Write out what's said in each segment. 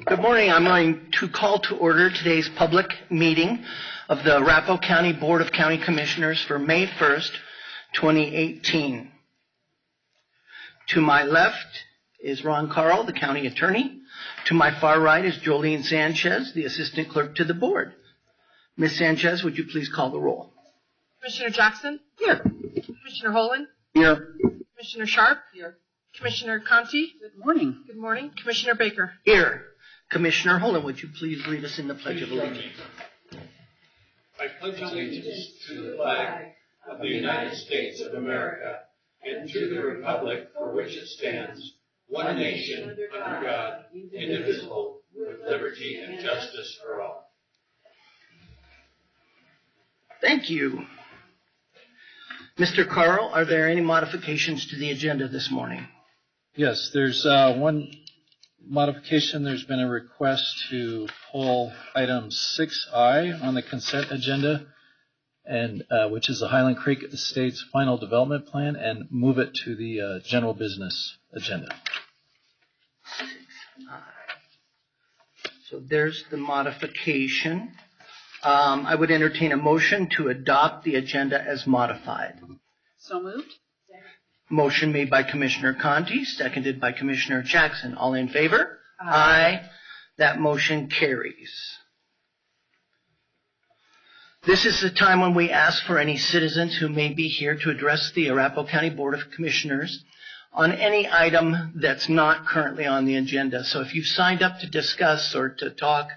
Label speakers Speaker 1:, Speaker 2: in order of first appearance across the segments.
Speaker 1: Good morning. I'm going to call to order today's public meeting of the Arapahoe County Board of County Commissioners for May 1st, 2018. To my left is Ron Carl, the county attorney. To my far right is Jolene Sanchez, the assistant clerk to the board. Ms. Sanchez, would you please call the roll?
Speaker 2: Commissioner Jackson?
Speaker 1: Here.
Speaker 2: Commissioner Holland?
Speaker 1: Here.
Speaker 2: Commissioner Sharp? Here. Commissioner Conti?
Speaker 3: Good morning.
Speaker 2: Good morning. Commissioner Baker?
Speaker 1: Here. Commissioner Holland, would you please lead us in the Pledge of Allegiance?
Speaker 4: I pledge allegiance to the flag of the United States of America and to the republic for which it stands, one nation, under God, indivisible, with liberty and justice for all.
Speaker 1: Thank you. Mr. Carl, are there any modifications to the agenda this morning?
Speaker 5: Yes, there's one modification. There's been a request to pull item 6I on the consent agenda, and which is the Highland Creek Estates Final Development Plan, and move it to the general business agenda.
Speaker 1: 6I. So there's the modification. I would entertain a motion to adopt the agenda as modified.
Speaker 3: So moved.
Speaker 1: Motion made by Commissioner Conti, seconded by Commissioner Jackson. All in favor? Aye. That motion carries. This is the time when we ask for any citizens who may be here to address the Arapahoe County Board of Commissioners on any item that's not currently on the agenda. So if you've signed up to discuss or to talk,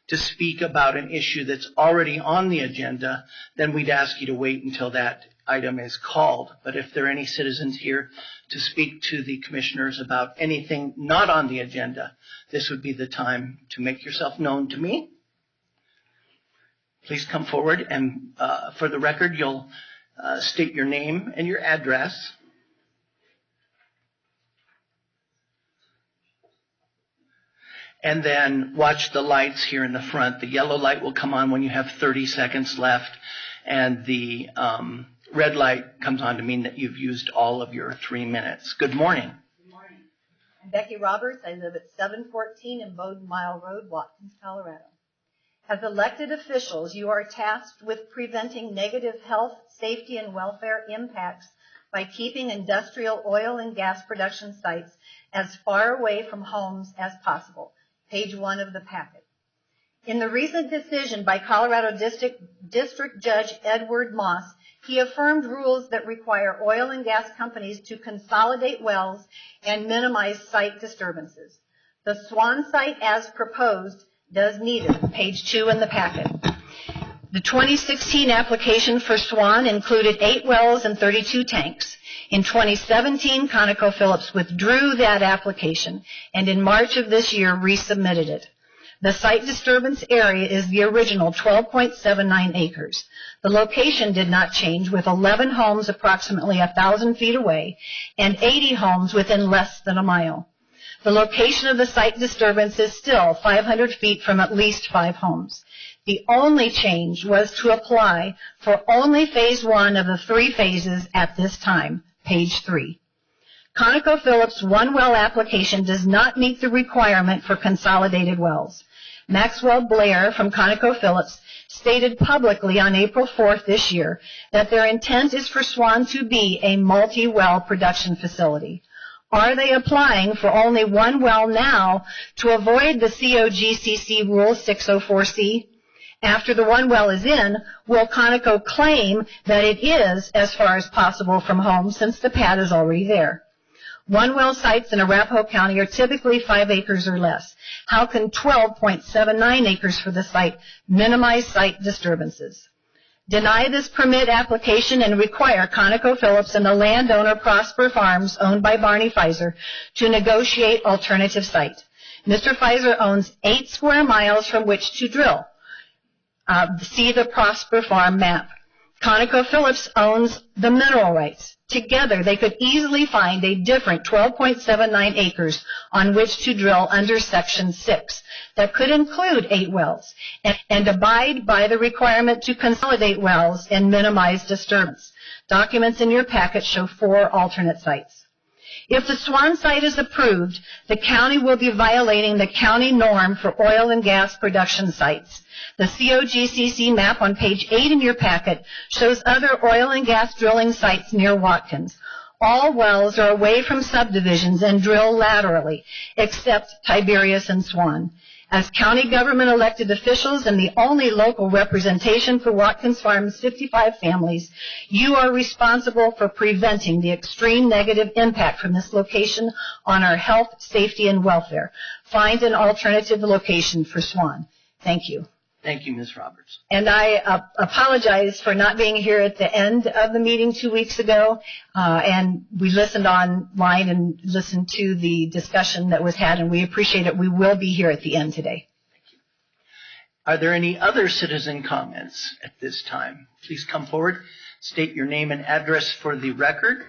Speaker 1: to speak about an issue that's already on the agenda, then we'd ask you to wait until that item is called. But if there are any citizens here to speak to the commissioners about anything not on the agenda, this would be the time to make yourself known to me. Please come forward, and for the record, you'll state your name and your address. And then watch the lights here in the front. The yellow light will come on when you have 30 seconds left, and the red light comes on to mean that you've used all of your 3 minutes. Good morning.
Speaker 6: Good morning. I'm Becky Roberts. I live at 714 in Bowden Mile Road, Watkins, Colorado. As elected officials, you are tasked with preventing negative health, safety, and welfare impacts by keeping industrial oil and gas production sites as far away from homes as possible. Page 1 of the packet. In the recent decision by Colorado District Judge Edward Moss, he affirmed rules that require oil and gas companies to consolidate wells and minimize site disturbances. The Swan site, as proposed, does neither. Page 2 in the packet. The 2016 application for Swan included 8 wells and 32 tanks. In 2017, ConocoPhillips withdrew that application and in March of this year resubmitted it. The site disturbance area is the original 12.79 acres. The location did not change, with 11 homes approximately 1,000 feet away and 80 homes within less than a mile. The location of the site disturbance is still 500 feet from at least 5 homes. The only change was to apply for only phase 1 of the 3 phases at this time, page 3. ConocoPhillips' 1-well application does not meet the requirement for consolidated wells. Maxwell Blair from ConocoPhillips stated publicly on April 4th this year that their intent is for Swan to be a multi-well production facility. Are they applying for only 1 well now to avoid the BOCC Rule 604C? After the 1 well is in, will Conoco claim that it is as far as possible from home since the pad is already there? 1-well sites in Arapahoe County are typically 5 acres or less. How can 12.79 acres for the site minimize site disturbances? Deny this permit application and require ConocoPhillips and the landowner Prosper Farms, owned by Barney Pfizer, to negotiate alternative site. Mr. Pfizer owns 8 square miles from which to drill. See the Prosper Farm map. ConocoPhillips owns the mineral rights. Together, they could easily find a different 12.79 acres on which to drill under Section 6 that could include 8 wells and abide by the requirement to consolidate wells and minimize disturbance. Documents in your packet show 4 alternate sites. If the Swan site is approved, the county will be violating the county norm for oil and gas production sites. The COGCC map on page 8 in your packet shows other oil and gas drilling sites near Watkins. All wells are away from subdivisions and drill laterally, except Tiberius and Swan. As county government elected officials and the only local representation for Watkins Farm's 55 families, you are responsible for preventing the extreme negative impact from this location on our health, safety, and welfare. Find an alternative location for Swan. Thank you.
Speaker 1: Thank you, Ms. Roberts.
Speaker 6: And I apologize for not being here at the end of the meeting 2 weeks ago. And we listened online and listened to the discussion that was had, and we appreciate it. We will be here at the end today.
Speaker 1: Thank you. Are there any other citizen comments at this time? Please come forward. State your name and address for the record.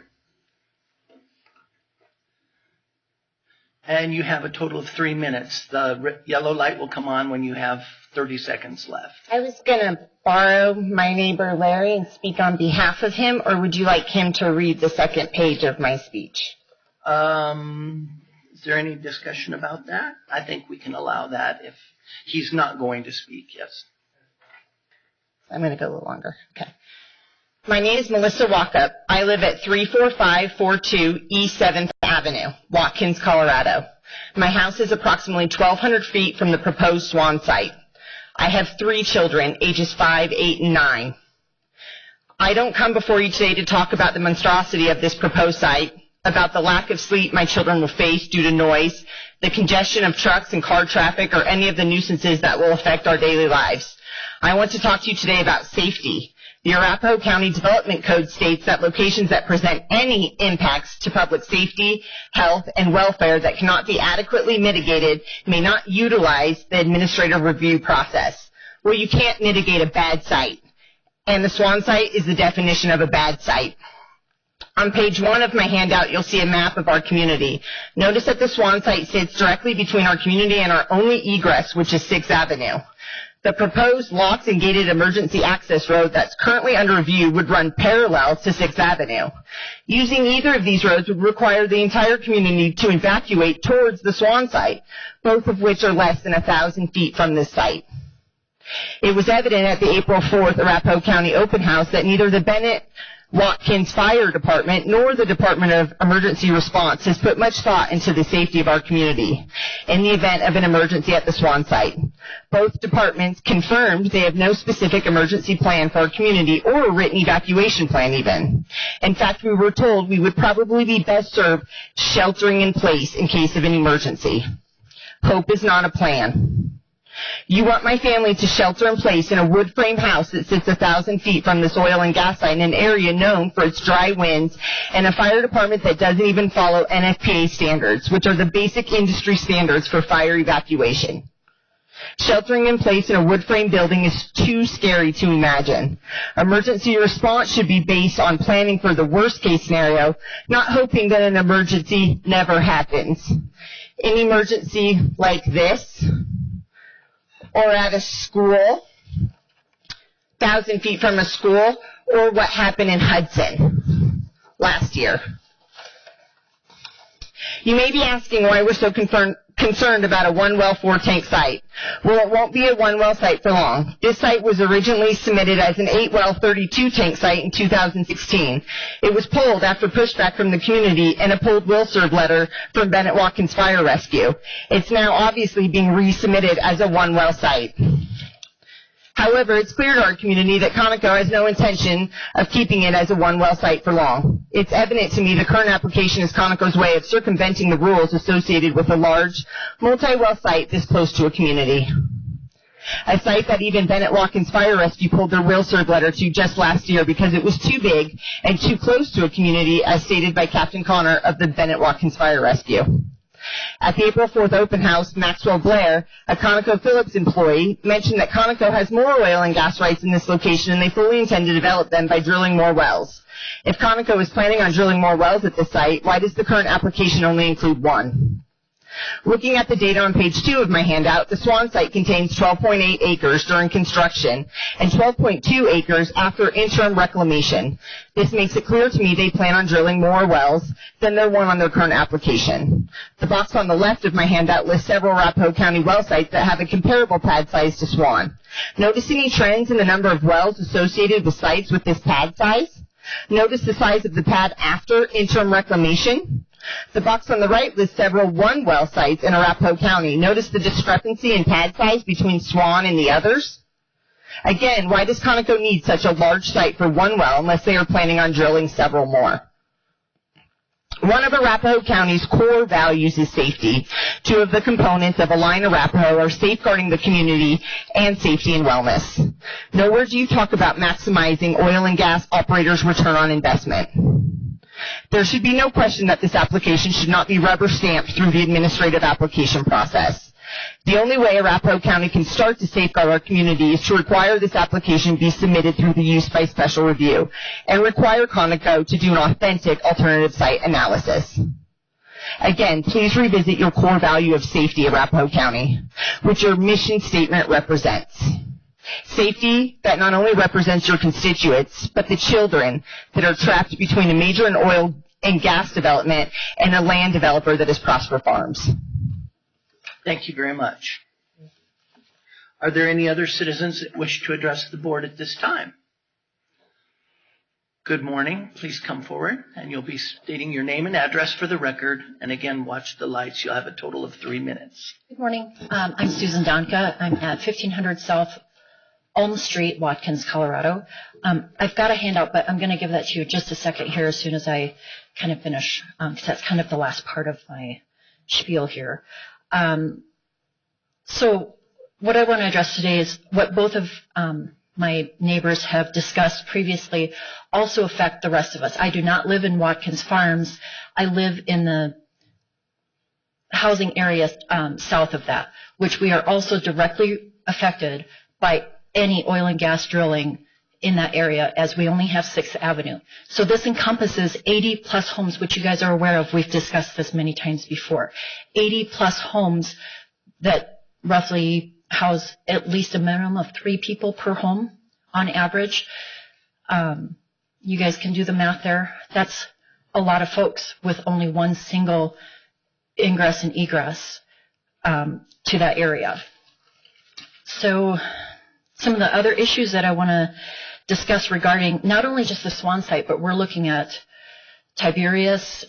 Speaker 1: And you have a total of 3 minutes. The yellow light will come on when you have 30 seconds left.
Speaker 3: I was going to borrow my neighbor Larry and speak on behalf of him, or would you like him to read the second page of my speech?
Speaker 1: Is there any discussion about that? I think we can allow that if he's not going to speak, yes.
Speaker 3: I'm going to go a little longer. Okay. My name is Melissa Walkup. I live at 34542 East 7th Avenue, Watkins, Colorado. My house is approximately 1,200 feet from the proposed Swan site. I have 3 children, ages 5, 8, and 9. I don't come before you today to talk about the monstrosity of this proposed site, about the lack of sleep my children will face due to noise, the congestion of trucks and car traffic, or any of the nuisances that will affect our daily lives. I want to talk to you today about safety. The Arapahoe County Development Code states that locations that present any impacts to public safety, health, and welfare that cannot be adequately mitigated may not utilize the administrative review process. Well, you can't mitigate a bad site, and the Swan site is the definition of a bad site. On page 1 of my handout, you'll see a map of our community. Notice that the Swan site sits directly between our community and our only egress, which is 6th Avenue. The proposed locked and gated emergency access road that's currently under review would run parallel to 6th Avenue. Using either of these roads would require the entire community to evacuate towards the Swan site, both of which are less than 1,000 feet from this site. It was evident at the April 4th Arapahoe County open house that neither the Bennett Watkins Fire Department nor the Department of Emergency Response has put much thought into the safety of our community in the event of an emergency at the Swan site. Both departments confirmed they have no specific emergency plan for our community or a written evacuation plan even. In fact, we were told we would probably be best served sheltering in place in case of an emergency. Hope is not a plan. You want my family to shelter in place in a wood frame house that sits 1,000 feet from this oil and gas site in an area known for its dry winds and a fire department that doesn't even follow NFPA standards, which are the basic industry standards for fire evacuation. Sheltering in place in a wood frame building is too scary to imagine. Emergency response should be based on planning for the worst case scenario, not hoping that an emergency never happens. An emergency like this, or at a school, 1,000 feet from a school, or what happened in Hudson last year. You may be asking why we're so concerned about a one-well, four-tank site. Well, it won't be a one-well site for long. This site was originally submitted as an 8-well, 32-tank site in 2016. It was pulled after pushback from the community and a pulled will serve letter from Bennett Watkins Fire Rescue. It's now obviously being resubmitted as a one-well site. However, it's clear to our community that Conoco has no intention of keeping it as a one-well site for long. It's evident to me the current application is Conoco's way of circumventing the rules associated with a large, multi-well site this close to a community. A site that even Bennett Watkins Fire Rescue pulled their will serve letter to just last year because it was too big and too close to a community, as stated by Captain Connor of the Bennett Watkins Fire Rescue. At the April 4th open house, Maxwell Blair, a ConocoPhillips employee, mentioned that Conoco has more oil and gas rights in this location and they fully intend to develop them by drilling more wells. If Conoco is planning on drilling more wells at this site, why does the current application only include one? Looking at the data on page 2 of my handout, the Swan site contains 12.8 acres during construction and 12.2 acres after interim reclamation. This makes it clear to me they plan on drilling more wells than there one on their current application. The box on the left of my handout lists several Arapahoe County well sites that have a comparable pad size to Swan. Notice any trends in the number of wells associated with sites with this pad size? Notice the size of the pad after interim reclamation? The box on the right lists several one-well sites in Arapahoe County. Notice the discrepancy in pad size between Swan and the others? Again, why does Conoco need such a large site for one well unless they are planning on drilling several more? One of Arapahoe County's core values is safety. Two of the components of Align Arapahoe are safeguarding the community and safety and wellness. Nowhere do you talk about maximizing oil and gas operators' return on investment. There should be no question that this application should not be rubber stamped through the administrative application process. The only way Arapahoe County can start to safeguard our community is to require this application be submitted through the use by special review and require Conoco to do an authentic alternative site analysis. Again, please revisit your core value of safety, Arapahoe County, which your mission statement represents. Safety that not only represents your constituents, but the children that are trapped between a major oil and gas development and a land developer that is Prosper Farms.
Speaker 1: Thank you very much. Are there any other citizens that wish to address the board at this time? Good morning. Please come forward, and you'll be stating your name and address for the record. And again, watch the lights. You'll have a total of 3 minutes.
Speaker 7: Good morning. I'm Susan Donka. I'm at 1500 South Elm Street, Watkins, Colorado. I've got a handout, but I'm going to give that to you just a second here as soon as I kind of finish, because that's kind of the last part of my spiel here. So what I want to address today is what both of my neighbors have discussed previously also affect the rest of us. I do not live in Watkins Farms. I live in the housing area south of that, which we are also directly affected by any oil and gas drilling in that area, as we only have 6th Avenue. So this encompasses 80 plus homes, which you guys are aware of. We've discussed this many times before. 80 plus homes that roughly house at least a minimum of 3 people per home on average. You guys can do the math there. That's a lot of folks with only one single ingress and egress to that area. So some of the other issues that I want to discuss regarding not only just the Swan site, but we're looking at Tiberius.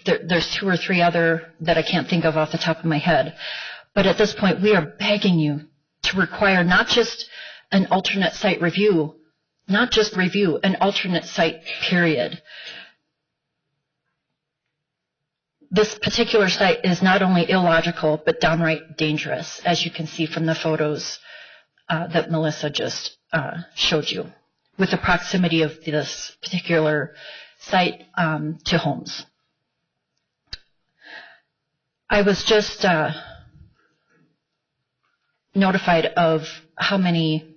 Speaker 7: There's 2 or 3 other that I can't think of off the top of my head. But at this point, we are begging you to require not just an alternate site review, not just review, an alternate site period. This particular site is not only illogical, but downright dangerous, as you can see from the photos that Melissa just showed you, with the proximity of this particular site to homes. I was just notified of how many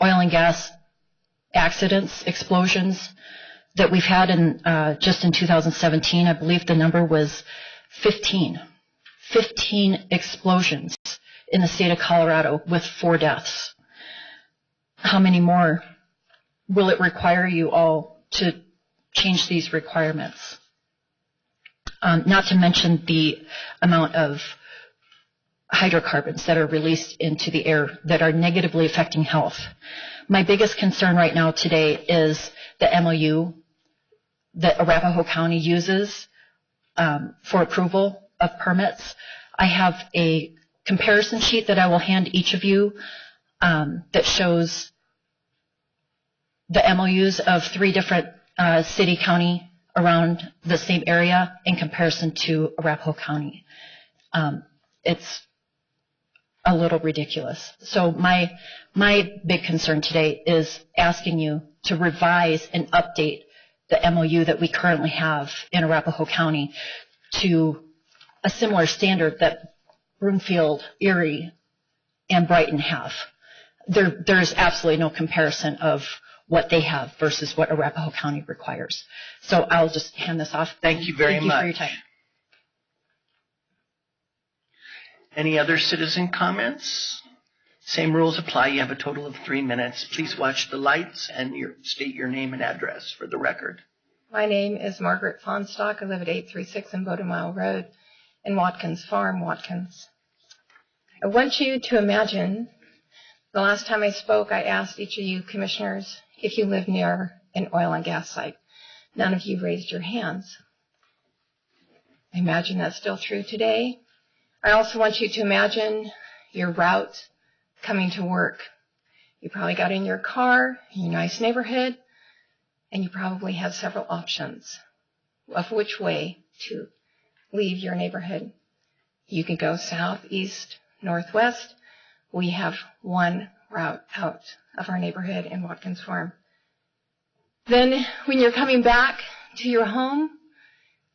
Speaker 7: oil and gas accidents, explosions that we've had in just in 2017. I believe the number was 15. 15 explosions in the state of Colorado with 4 deaths. How many more will it require you all to change these requirements? Not to mention the amount of hydrocarbons that are released into the air that are negatively affecting health. My biggest concern right now today is the MOU that Arapahoe County uses for approval of permits. I have a comparison sheet that I will hand each of you that shows the MOUs of 3 different city, county around the same area in comparison to Arapahoe County. It's a little ridiculous. So my big concern today is asking you to revise and update the MOU that we currently have in Arapahoe County to a similar standard that Broomfield, Erie, and Brighton have. There's absolutely no comparison of what they have versus what Arapahoe County requires. So I'll just hand this off.
Speaker 1: Thank you very much.
Speaker 7: Thank you for your time.
Speaker 1: Any other citizen comments? Same rules apply. You have a total of 3 minutes. Please watch the lights and state your name and address for the record.
Speaker 8: My name is Margaret Fonstock. I live at 836 in Bowden Mile Road in Watkins Farm, Watkins. I want you to imagine the last time I spoke, I asked each of you commissioners if you live near an oil and gas site. None of you raised your hands. I imagine that's still true today. I also want you to imagine your route coming to work. You probably got in your car in your nice neighborhood, and you probably have several options of which way to leave your neighborhood. You can go south, east, northwest. We have one route out of our neighborhood in Watkins Farm. Then when you're coming back to your home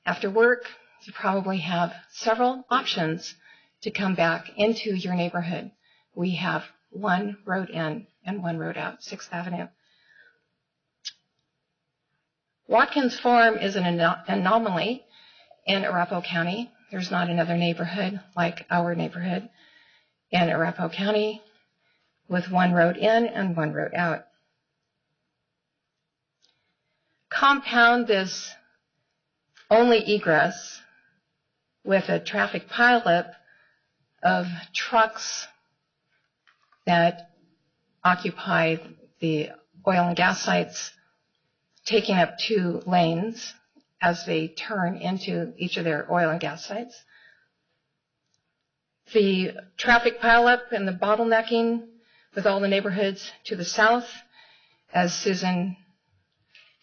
Speaker 8: after work, you probably have several options to come back into your neighborhood. We have one road in and one road out, 6th Avenue. Watkins Farm is an anomaly in Arapahoe County. There's not another neighborhood like our neighborhood in Arapahoe County with one road in and one road out. Compound this only egress with a traffic pileup of trucks that occupy the oil and gas sites, taking up 2 lanes as they turn into each of their oil and gas sites. The traffic pileup and the bottlenecking with all the neighborhoods to the south, as Susan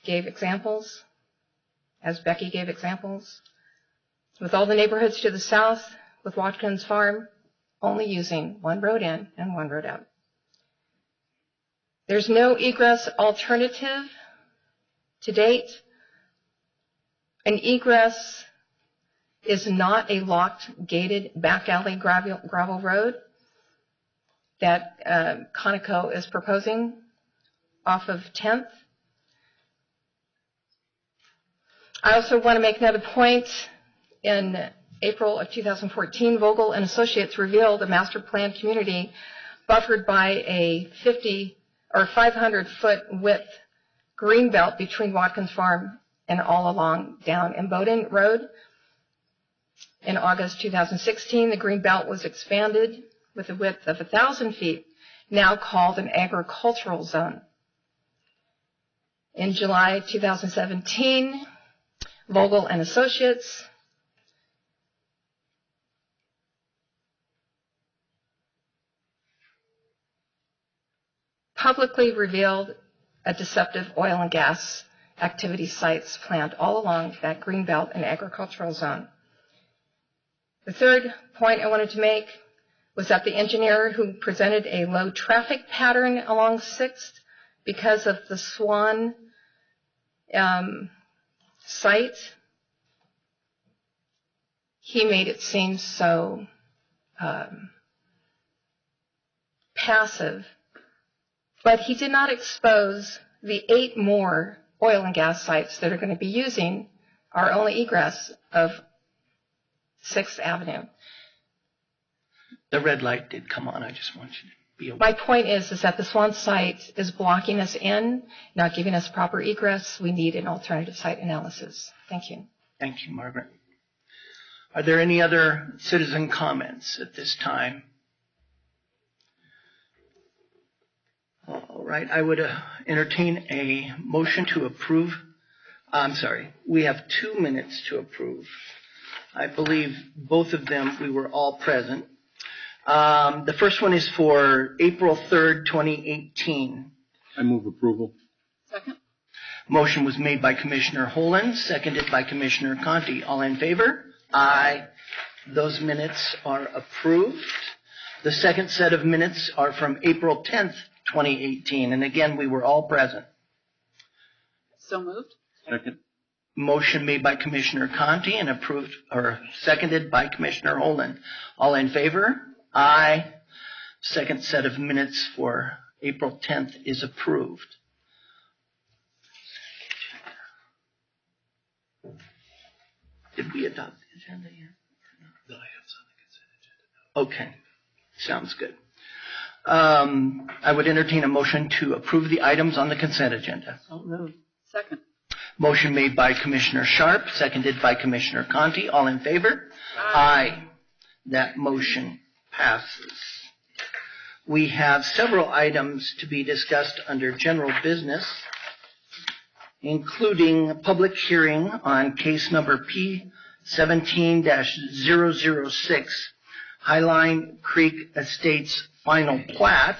Speaker 8: gave examples, as Becky gave examples, with all the neighborhoods to the south, with Watkins Farm only using one road in and one road out. There's no egress alternative to date. An egress is not a locked, gated back alley gravel road that Conoco is proposing off of 10th. I also want to make another point. In April of 2014, Vogel and Associates revealed a master plan community buffered by a 50 or 500-foot width green belt between Watkins Farm and all along down in Bowden Road. In August 2016, the green belt was expanded with a width of 1,000 feet now called an agricultural zone. In July 2017, Vogel and Associates publicly revealed a deceptive oil and gas activity sites planned all along that greenbelt and agricultural zone. The third point I wanted to make was that the engineer who presented a low traffic pattern along 6th because of the Swan site, he made it seem so passive, but he did not expose the 8 more oil and gas sites that are going to be using our only egress of 6th Avenue.
Speaker 1: The red light did come on. I just want you to be aware.
Speaker 8: My point is that the Swan site is blocking us in, not giving us proper egress. We need an alternative site analysis. Thank you.
Speaker 1: Thank you, Margaret. Are there any other citizen comments at this time? All right, I would entertain a motion to approve. I'm sorry, we have 2 minutes to approve. I believe both of them, we were all present. The first one is for April 3rd, 2018.
Speaker 4: I move approval.
Speaker 2: Second.
Speaker 1: Motion was made by Commissioner Holland, seconded by Commissioner Conti. All in favor? Aye. Those minutes are approved. The second set of minutes are from April 10th, 2018. And again, we were all present.
Speaker 2: So moved.
Speaker 4: Second.
Speaker 1: Motion made by Commissioner Conti and approved or seconded by Commissioner Holland. All in favor? Aye. Second set of minutes for April 10th is approved. Did we adopt the agenda yet?
Speaker 5: The items on the consent agenda.
Speaker 1: Okay. Sounds good. I would entertain a motion to approve the items on the consent agenda.
Speaker 2: So moved. Second.
Speaker 1: Motion made by Commissioner Sharp, seconded by Commissioner Conti. All in favor? Aye. That motion passes. We have several items to be discussed under general business, including a public hearing on case number P17-006, Highline Creek Estates final plat.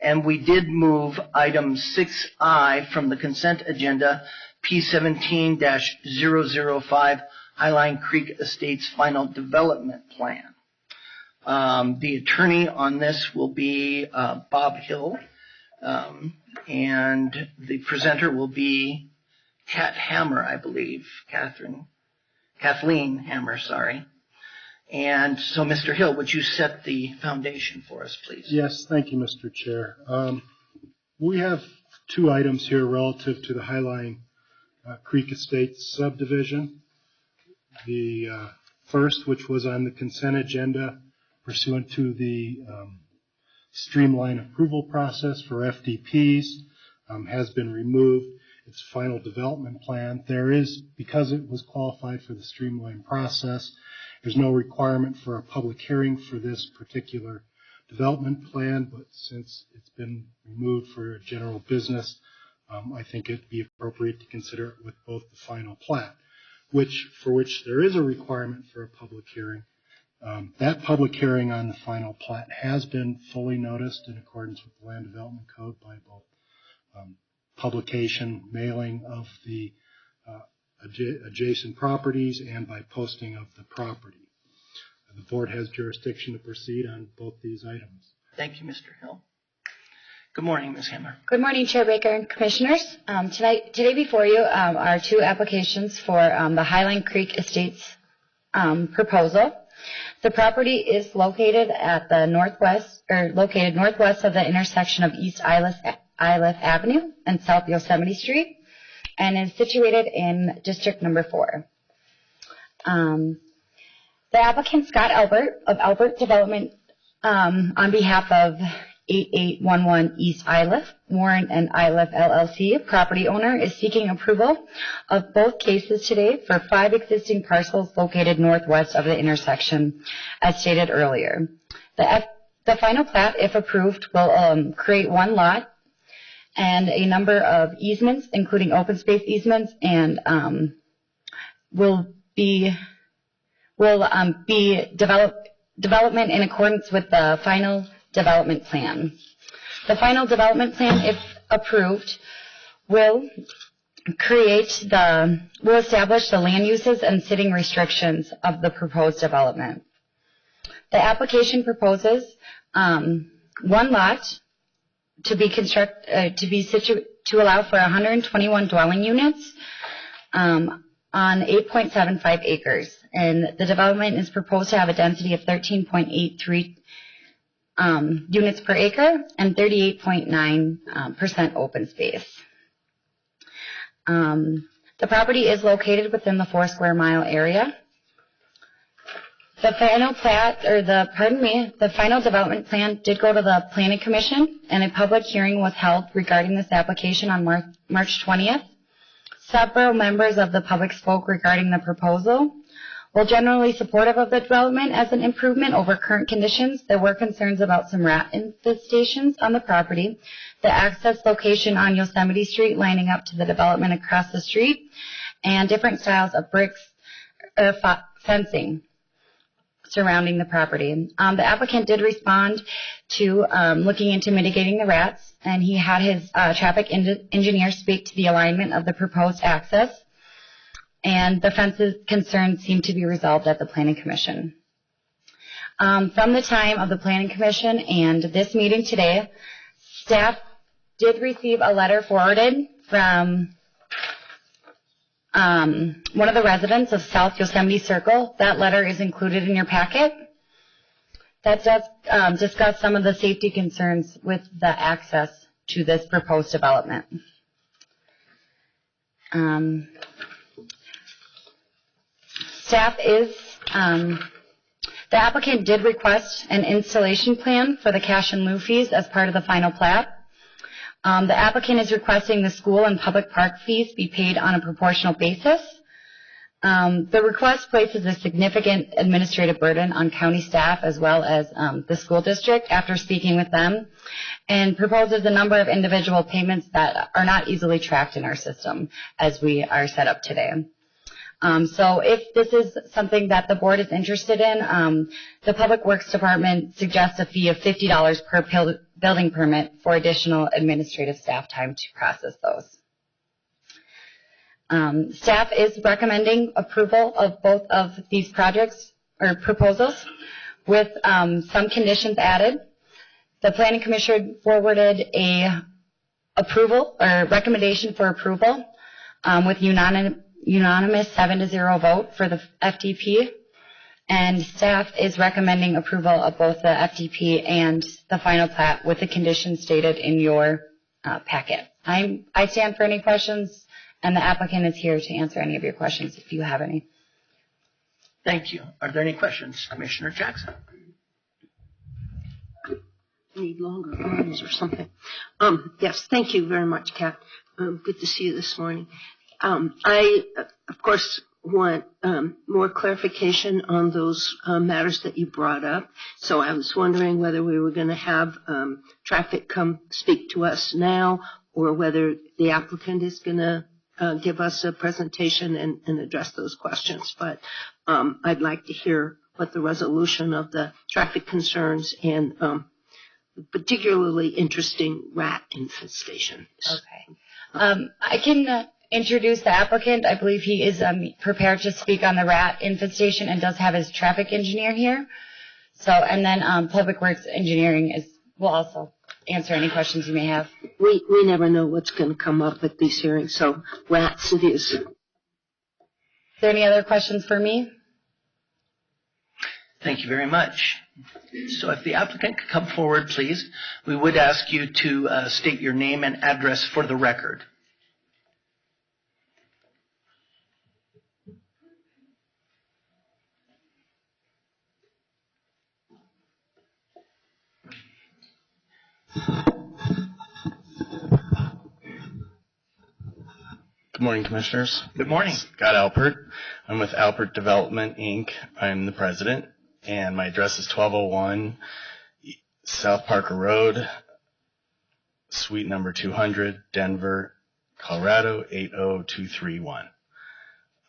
Speaker 1: And we did move item 6I from the consent agenda, P17-005, Highline Creek Estates final development plan. The attorney on this will be Bob Hill, and the presenter will be Kat Hammer, I believe, Kathleen Hammer, sorry. And so, Mr. Hill, would you set the foundation for us, please?
Speaker 9: Yes, thank you, Mr. Chair. We have 2 items here relative to the Highline Creek Estates subdivision. The first, which was on the consent agenda pursuant to the streamline approval process for FDPs, has been removed. Its final development plan. There is, because it was qualified for the streamline process, there's no requirement for a public hearing for this particular development plan, but since it's been removed for general business, I think it'd be appropriate to consider it with both the final plat, for which there is a requirement for a public hearing. That public hearing on the final plat has been fully noticed in accordance with the Land Development Code by both publication, mailing of the adjacent properties, and by posting of the property. The board has jurisdiction to proceed on both these items.
Speaker 1: Thank you, Mr. Hill. Good morning, Ms. Hammer.
Speaker 10: Good morning, Chair Baker and Commissioners. Today before you are 2 applications for the Highline Creek Estates proposal. The property is located at the northwest of the intersection of East Iliff Avenue and South Yosemite Street, and is situated in District Number 4. The applicant, Scott Albert of Albert Development, on behalf of 8811 East Iliff, Warren and Iliff LLC, property owner, is seeking approval of both cases today for 5 existing parcels located northwest of the intersection, as stated earlier. The The final plat, if approved, will create one lot and a number of easements, including open space easements, and will be development in accordance with the final development plan. The final development plan, if approved, will establish the land uses and sitting restrictions of the proposed development. The application proposes one lot to allow for 121 dwelling units on 8.75 acres, and the development is proposed to have a density of 13.83 units per acre and 38.9% open space. The property is located within the 4 square mile area. The final the final development plan did go to the Planning Commission, and a public hearing was held regarding this application on March 20th. Several members of the public spoke regarding the proposal. While generally supportive of the development as an improvement over current conditions, there were concerns about some rat infestations on the property, the access location on Yosemite Street lining up to the development across the street, and different styles of bricks fencing surrounding the property. The applicant did respond to looking into mitigating the rats, and he had his traffic engineer speak to the alignment of the proposed access, and the fences concerns seem to be resolved at the Planning Commission. From the time of the Planning Commission and this meeting today, staff did receive a letter forwarded from one of the residents of South Yosemite Circle. That letter is included in your packet. That does discuss some of the safety concerns with the access to this proposed development. The applicant did request an installation plan for the cash and lieu fees as part of the final plat. The applicant is requesting the school and public park fees be paid on a proportional basis. The request places a significant administrative burden on county staff as well as the school district after speaking with them, and proposes a number of individual payments that are not easily tracked in our system as we are set up today. So if this is something that the board is interested in, the Public Works Department suggests a fee of $50 per building permit for additional administrative staff time to process those. Staff is recommending approval of both of these projects or proposals with some conditions added. The Planning Commission forwarded a approval or recommendation for approval with unanimous 7-0 vote for the FDP, and staff is recommending approval of both the FDP and the final plat with the conditions stated in your packet. I stand for any questions, and the applicant is here to answer any of your questions if you have any.
Speaker 1: Thank you. Are there any questions, Commissioner Jackson?
Speaker 11: Need longer lines or something. Yes, thank you very much, Kat. Good to see you this morning. I, of course, want more clarification on those matters that you brought up. So I was wondering whether we were going to have traffic come speak to us now, or whether the applicant is going to give us a presentation and address those questions. But I'd like to hear what the resolution of the traffic concerns and particularly interesting rat infestation is.
Speaker 10: Okay. I can introduce the applicant. I believe he is prepared to speak on the rat infestation and does have his traffic engineer here. So, and then Public Works Engineering will also answer any questions you may have.
Speaker 11: We never know what's going to come up at these hearings, so rats it is.
Speaker 10: Is there any other questions for me?
Speaker 1: Thank you very much. So if the applicant could come forward, please, we would ask you to state your name and address for the record.
Speaker 12: Good morning, Commissioners.
Speaker 1: Good morning.
Speaker 12: Scott Alpert. I'm with Alpert Development, Inc. I'm the president, and my address is 1201 South Parker Road, suite number 200, Denver, Colorado 80231.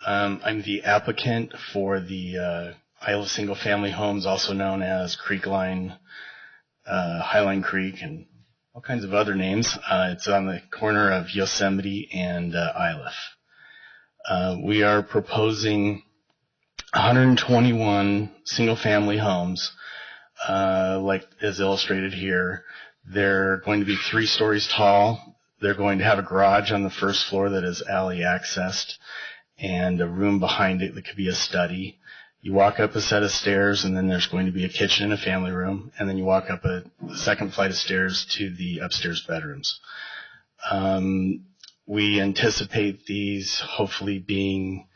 Speaker 12: I'm the applicant for the Isle Single Family Homes, also known as Creekline, Highline Creek, and all kinds of other names. It's on the corner of Yosemite and Iliff. We are proposing 121 single-family homes, like is illustrated here. They're going to be 3 stories tall. They're going to have a garage on the first floor that is alley accessed, and a room behind it that could be a study. You walk up a set of stairs, and then there's going to be a kitchen and a family room, and then you walk up a second flight of stairs to the upstairs bedrooms. We anticipate these hopefully being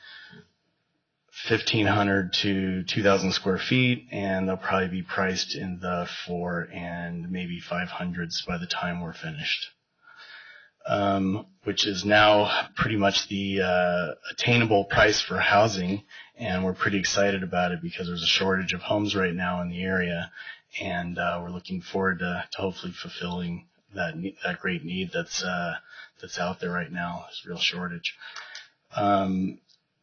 Speaker 12: 1,500 to 2,000 square feet, and they'll probably be priced in the 4 and maybe 500s by the time we're finished. Which is now pretty much the attainable price for housing, and we're pretty excited about it because there's a shortage of homes right now in the area, and we're looking forward to hopefully fulfilling that great need that's out there right now. There's a real shortage.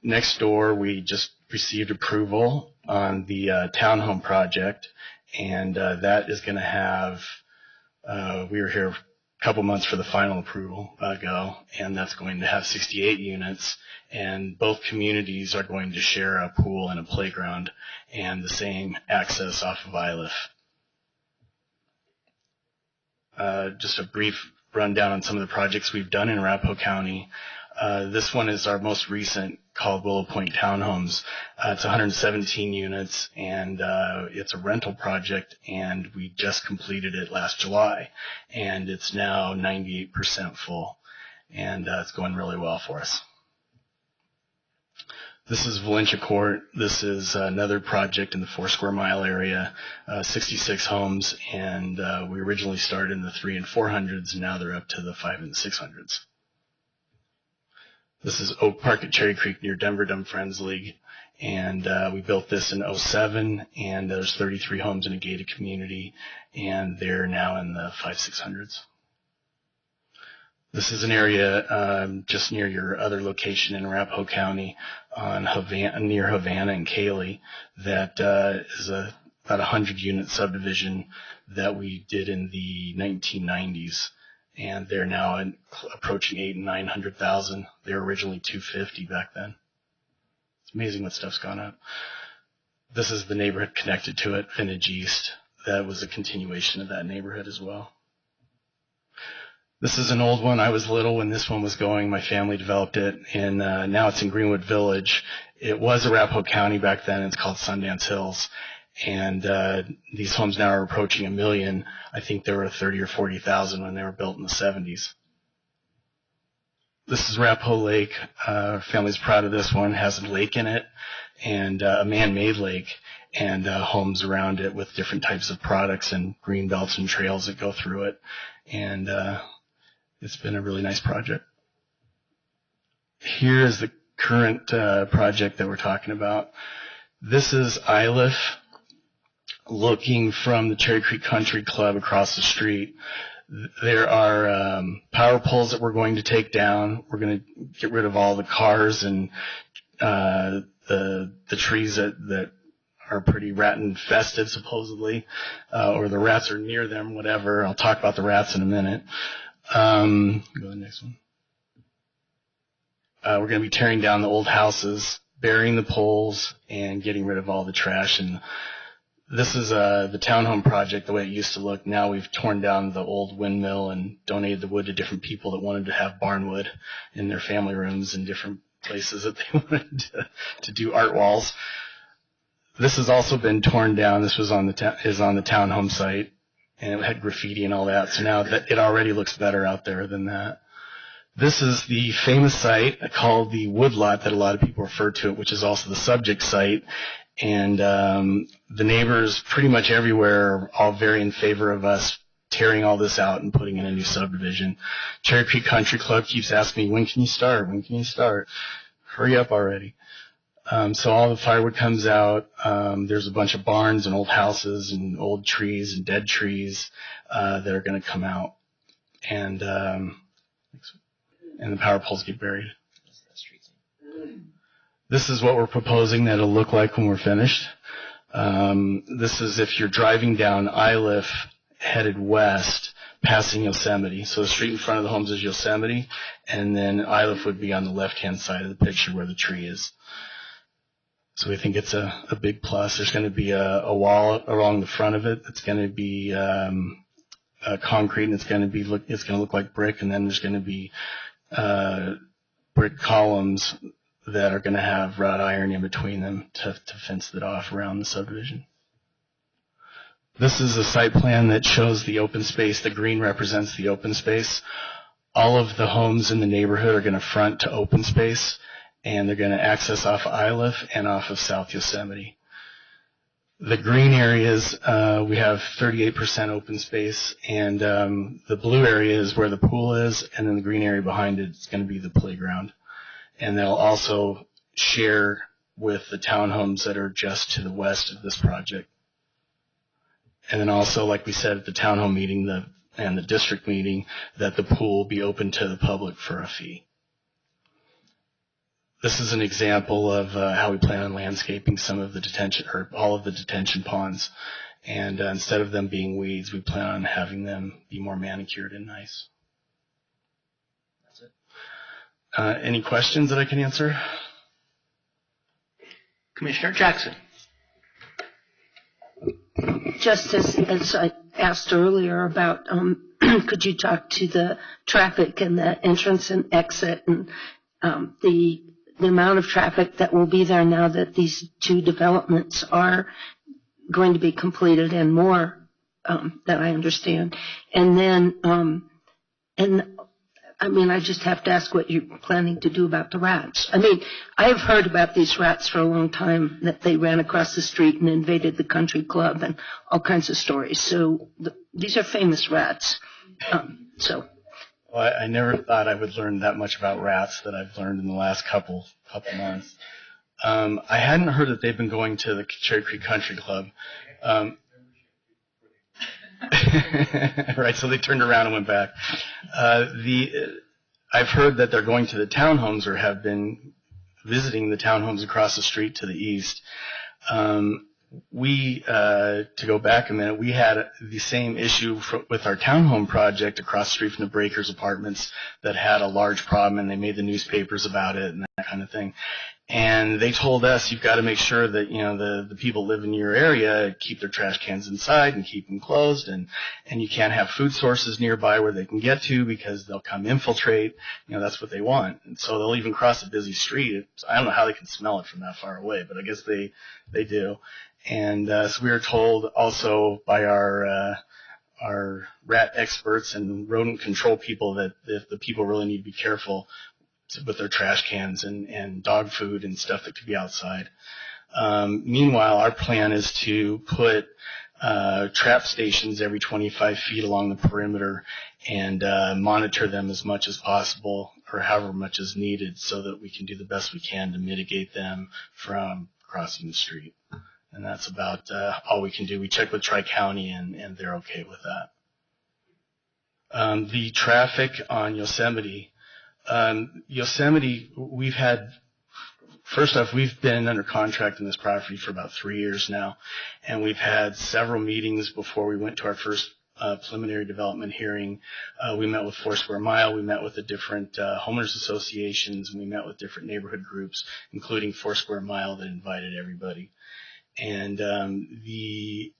Speaker 12: Next door, we just received approval on the townhome project, and that is going to have, we were here a couple months for the final approval go, and that's going to have 68 units, and both communities are going to share a pool and a playground and the same access off of Iliff. Just a brief rundown on some of the projects we've done in Arapahoe County. This one is our most recent, called Willow Point Townhomes. It's 117 units, and it's a rental project, and we just completed it last July, and it's now 98% full, and it's going really well for us. This is Valencia Court. This is another project in the 4 square mile area, 66 homes, and we originally started in the 300s and 400s, and now they're up to the 500s and 600s. This is Oak Park at Cherry Creek near Denver Dumb Friends League, and we built this in 07, and there's 33 homes in a gated community, and they're now in the 500s-600s. This is an area just near your other location in Arapahoe County on near Havana and Cayley that is about 100-unit subdivision that we did in the 1990s. And they're now approaching 800,000 and 900,000. They were originally 250 back then. It's amazing what stuff's gone up. This is the neighborhood connected to it, Vintage East. That was a continuation of that neighborhood as well. This is an old one. I was little when this one was going. My family developed it, and now it's in Greenwood Village. It was Arapahoe County back then. It's called Sundance Hills. And these homes now are approaching 1 million. I think there were 30 or 40,000 when they were built in the 70s. This is Arapahoe Lake. Our family's proud of this one. It has a lake in it, and a man-made lake, and homes around it with different types of products and green belts and trails that go through it. And it's been a really nice project. Here is the current project that we're talking about. This is Iliff, looking from the Cherry Creek Country Club across the street. There are power poles that we're going to take down. We're going to get rid of all the cars and the trees that are pretty rat infested, supposedly, or the rats are near them, whatever. I'll talk about the rats in a minute. Go to the next one. We're going to be tearing down the old houses, burying the poles, and getting rid of all the trash. And this is the townhome project, the way it used to look. Now we've torn down the old windmill and donated the wood to different people that wanted to have barnwood in their family rooms and different places that they wanted to do art walls. This has also been torn down. This was on the townhome site, and it had graffiti and all that. So now it already looks better out there than that. This is the famous site called the Woodlot that a lot of people refer to it, which is also the subject site. And the neighbors pretty much everywhere are all very in favor of us tearing all this out and putting in a new subdivision. Cherry Creek Country Club keeps asking me, when can you start? When can you start? Hurry up already. So all the firewood comes out. There's a bunch of barns and old houses and old trees and dead trees that are going to come out, and the power poles get buried. This is what we're proposing that it'll look like when we're finished. This is if you're driving down Iliff headed west, passing Yosemite. So the street in front of the homes is Yosemite, and then Iliff would be on the left-hand side of the picture where the tree is. So we think it's a big plus. There's going to be a wall along the front of it. It's going to be concrete, and it's going to look like brick, and then there's going to be brick columns that are going to have wrought iron in between them to fence it off around the subdivision. This is a site plan that shows the open space. The green represents the open space. All of the homes in the neighborhood are going to front to open space, and they're going to access off Iliff and off of South Yosemite. The green areas, we have 38% open space, and the blue area is where the pool is, and then the green area behind it is going to be the playground. And they'll also share with the townhomes that are just to the west of this project. And then also, like we said at the townhome meeting and the district meeting, that the pool will be open to the public for a fee. This is an example of how we plan on landscaping some of the detention, or all of the detention ponds. And instead of them being weeds, we plan on having them be more manicured and nice. That's it. Any questions that I can answer?
Speaker 1: Commissioner Jackson.
Speaker 11: Just as I asked earlier about, could you talk to the traffic and the entrance and exit and the amount of traffic that will be there now that these two developments are going to be completed and more that I understand. And then, I just have to ask what you're planning to do about the rats. I've heard about these rats for a long time, that they ran across the street and invaded the country club and all kinds of stories. So these are famous rats. Well,
Speaker 12: I never thought I would learn that much about rats that I've learned in the last couple months. I hadn't heard that they've been going to the Cherry Creek Country Club. Right, so they turned around and went back. I've heard that they're going to the townhomes, or have been visiting the townhomes across the street to the east. To go back a minute, we had the same issue with our townhome project across the street from the Breakers Apartments that had a large problem, and they made the newspapers about it and that kind of thing. And they told us, you've got to make sure that, the people live in your area keep their trash cans inside and keep them closed, and you can't have food sources nearby where they can get to because they'll come infiltrate. That's what they want. And so they'll even cross a busy street. I don't know how they can smell it from that far away, but I guess they do. And so we were told also by our rat experts and rodent control people that if the people really need to be careful with their trash cans and dog food and stuff that could be outside. Meanwhile, our plan is to put trap stations every 25 feet along the perimeter and monitor them as much as possible, or however much is needed, so that we can do the best we can to mitigate them from crossing the street. And that's about all we can do. We check with Tri-County, and they're okay with that. The traffic on Yosemite, first off, we've been under contract in this property for about 3 years now, and we've had several meetings before we went to our first preliminary development hearing. We met with Foursquare Mile, we met with the different homeowners associations, and we met with different neighborhood groups, including Foursquare Mile, that invited everybody. And the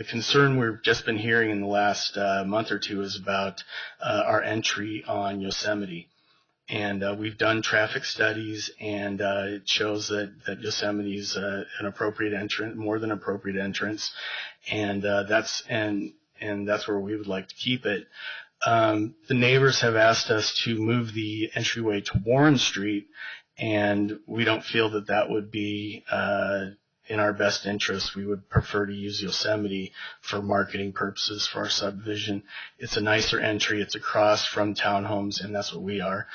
Speaker 12: concern we've just been hearing in the last month or two is about our entry on Yosemite. And we've done traffic studies, and it shows that Yosemite is an appropriate entrance, more than appropriate entrance, and that's where we would like to keep it. The neighbors have asked us to move the entryway to Warren Street, and we don't feel that would be in our best interest, we would prefer to use Yosemite for marketing purposes for our subdivision. It's a nicer entry. It's across from townhomes, and that's what we are.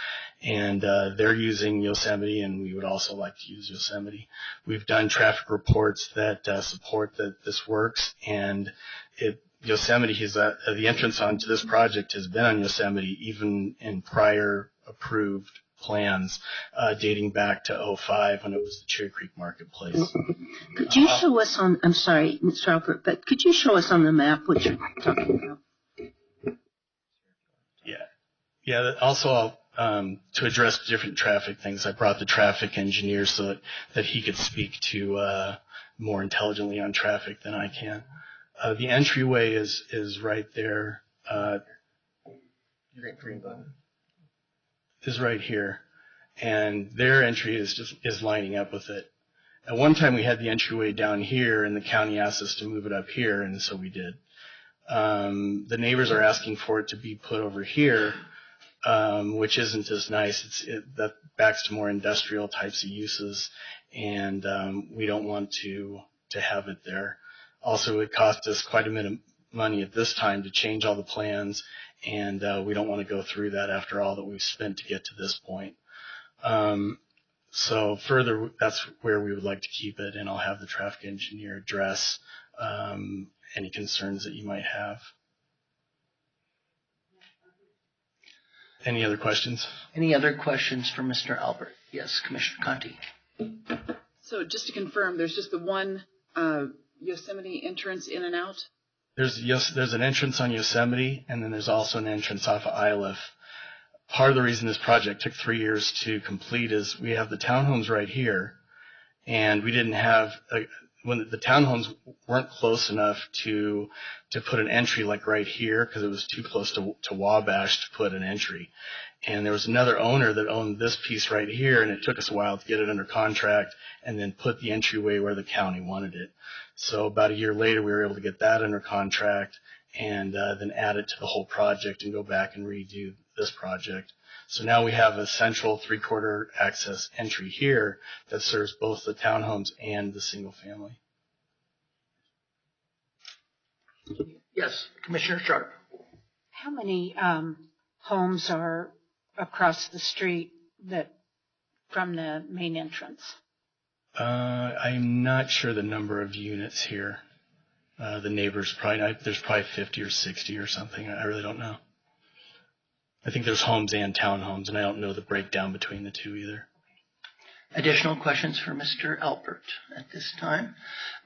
Speaker 12: And they're using Yosemite, and we would also like to use Yosemite. We've done traffic reports that support that this works, and Yosemite is the entrance onto this project has been on Yosemite even in prior approved plans dating back to 2005 when it was the Cherry Creek Marketplace.
Speaker 11: Could you show us on, I'm sorry, Mr. Albert, but could you show us on the map what you're talking about?
Speaker 12: Yeah. Also, to address different traffic things, I brought the traffic engineer so that he could speak to more intelligently on traffic than I can. The entryway is right there. Green button is right here, and their entry is lining up with it. At one time, we had the entryway down here, and the county asked us to move it up here, and so we did. The neighbors are asking for it to be put over here, which isn't as nice. That backs to more industrial types of uses, and we don't want to have it there. Also, it cost us quite a bit of money at this time to change all the plans, and we don't want to go through that after all that we've spent to get to this point. So further, that's where we would like to keep it, and I'll have the traffic engineer address any concerns that you might have. Any other questions?
Speaker 1: Any other questions for Mr. Albert? Yes, Commissioner Conti.
Speaker 2: So just to confirm, there's just the one Yosemite entrance in and out?
Speaker 12: There's an entrance on Yosemite, and then there's also an entrance off of Iliff. Part of the reason this project took 3 years to complete is we have the townhomes right here, and we didn't have when the townhomes weren't close enough to put an entry like right here because it was too close to Wabash to put an entry. And there was another owner that owned this piece right here, and it took us a while to get it under contract and then put the entryway where the county wanted it. So about a year later, we were able to get that under contract and then add it to the whole project and go back and redo this project. So now we have a central 3/4 access entry here that serves both the townhomes and the single family.
Speaker 1: Yes, Commissioner Sharp.
Speaker 13: How many homes are across the street from the main entrance?
Speaker 12: I'm not sure the number of units here. The neighbors there's probably 50 or 60 or something. I really don't know. I think there's homes and townhomes, and I don't know the breakdown between the two either.
Speaker 1: Additional questions for Mr. Albert at this time?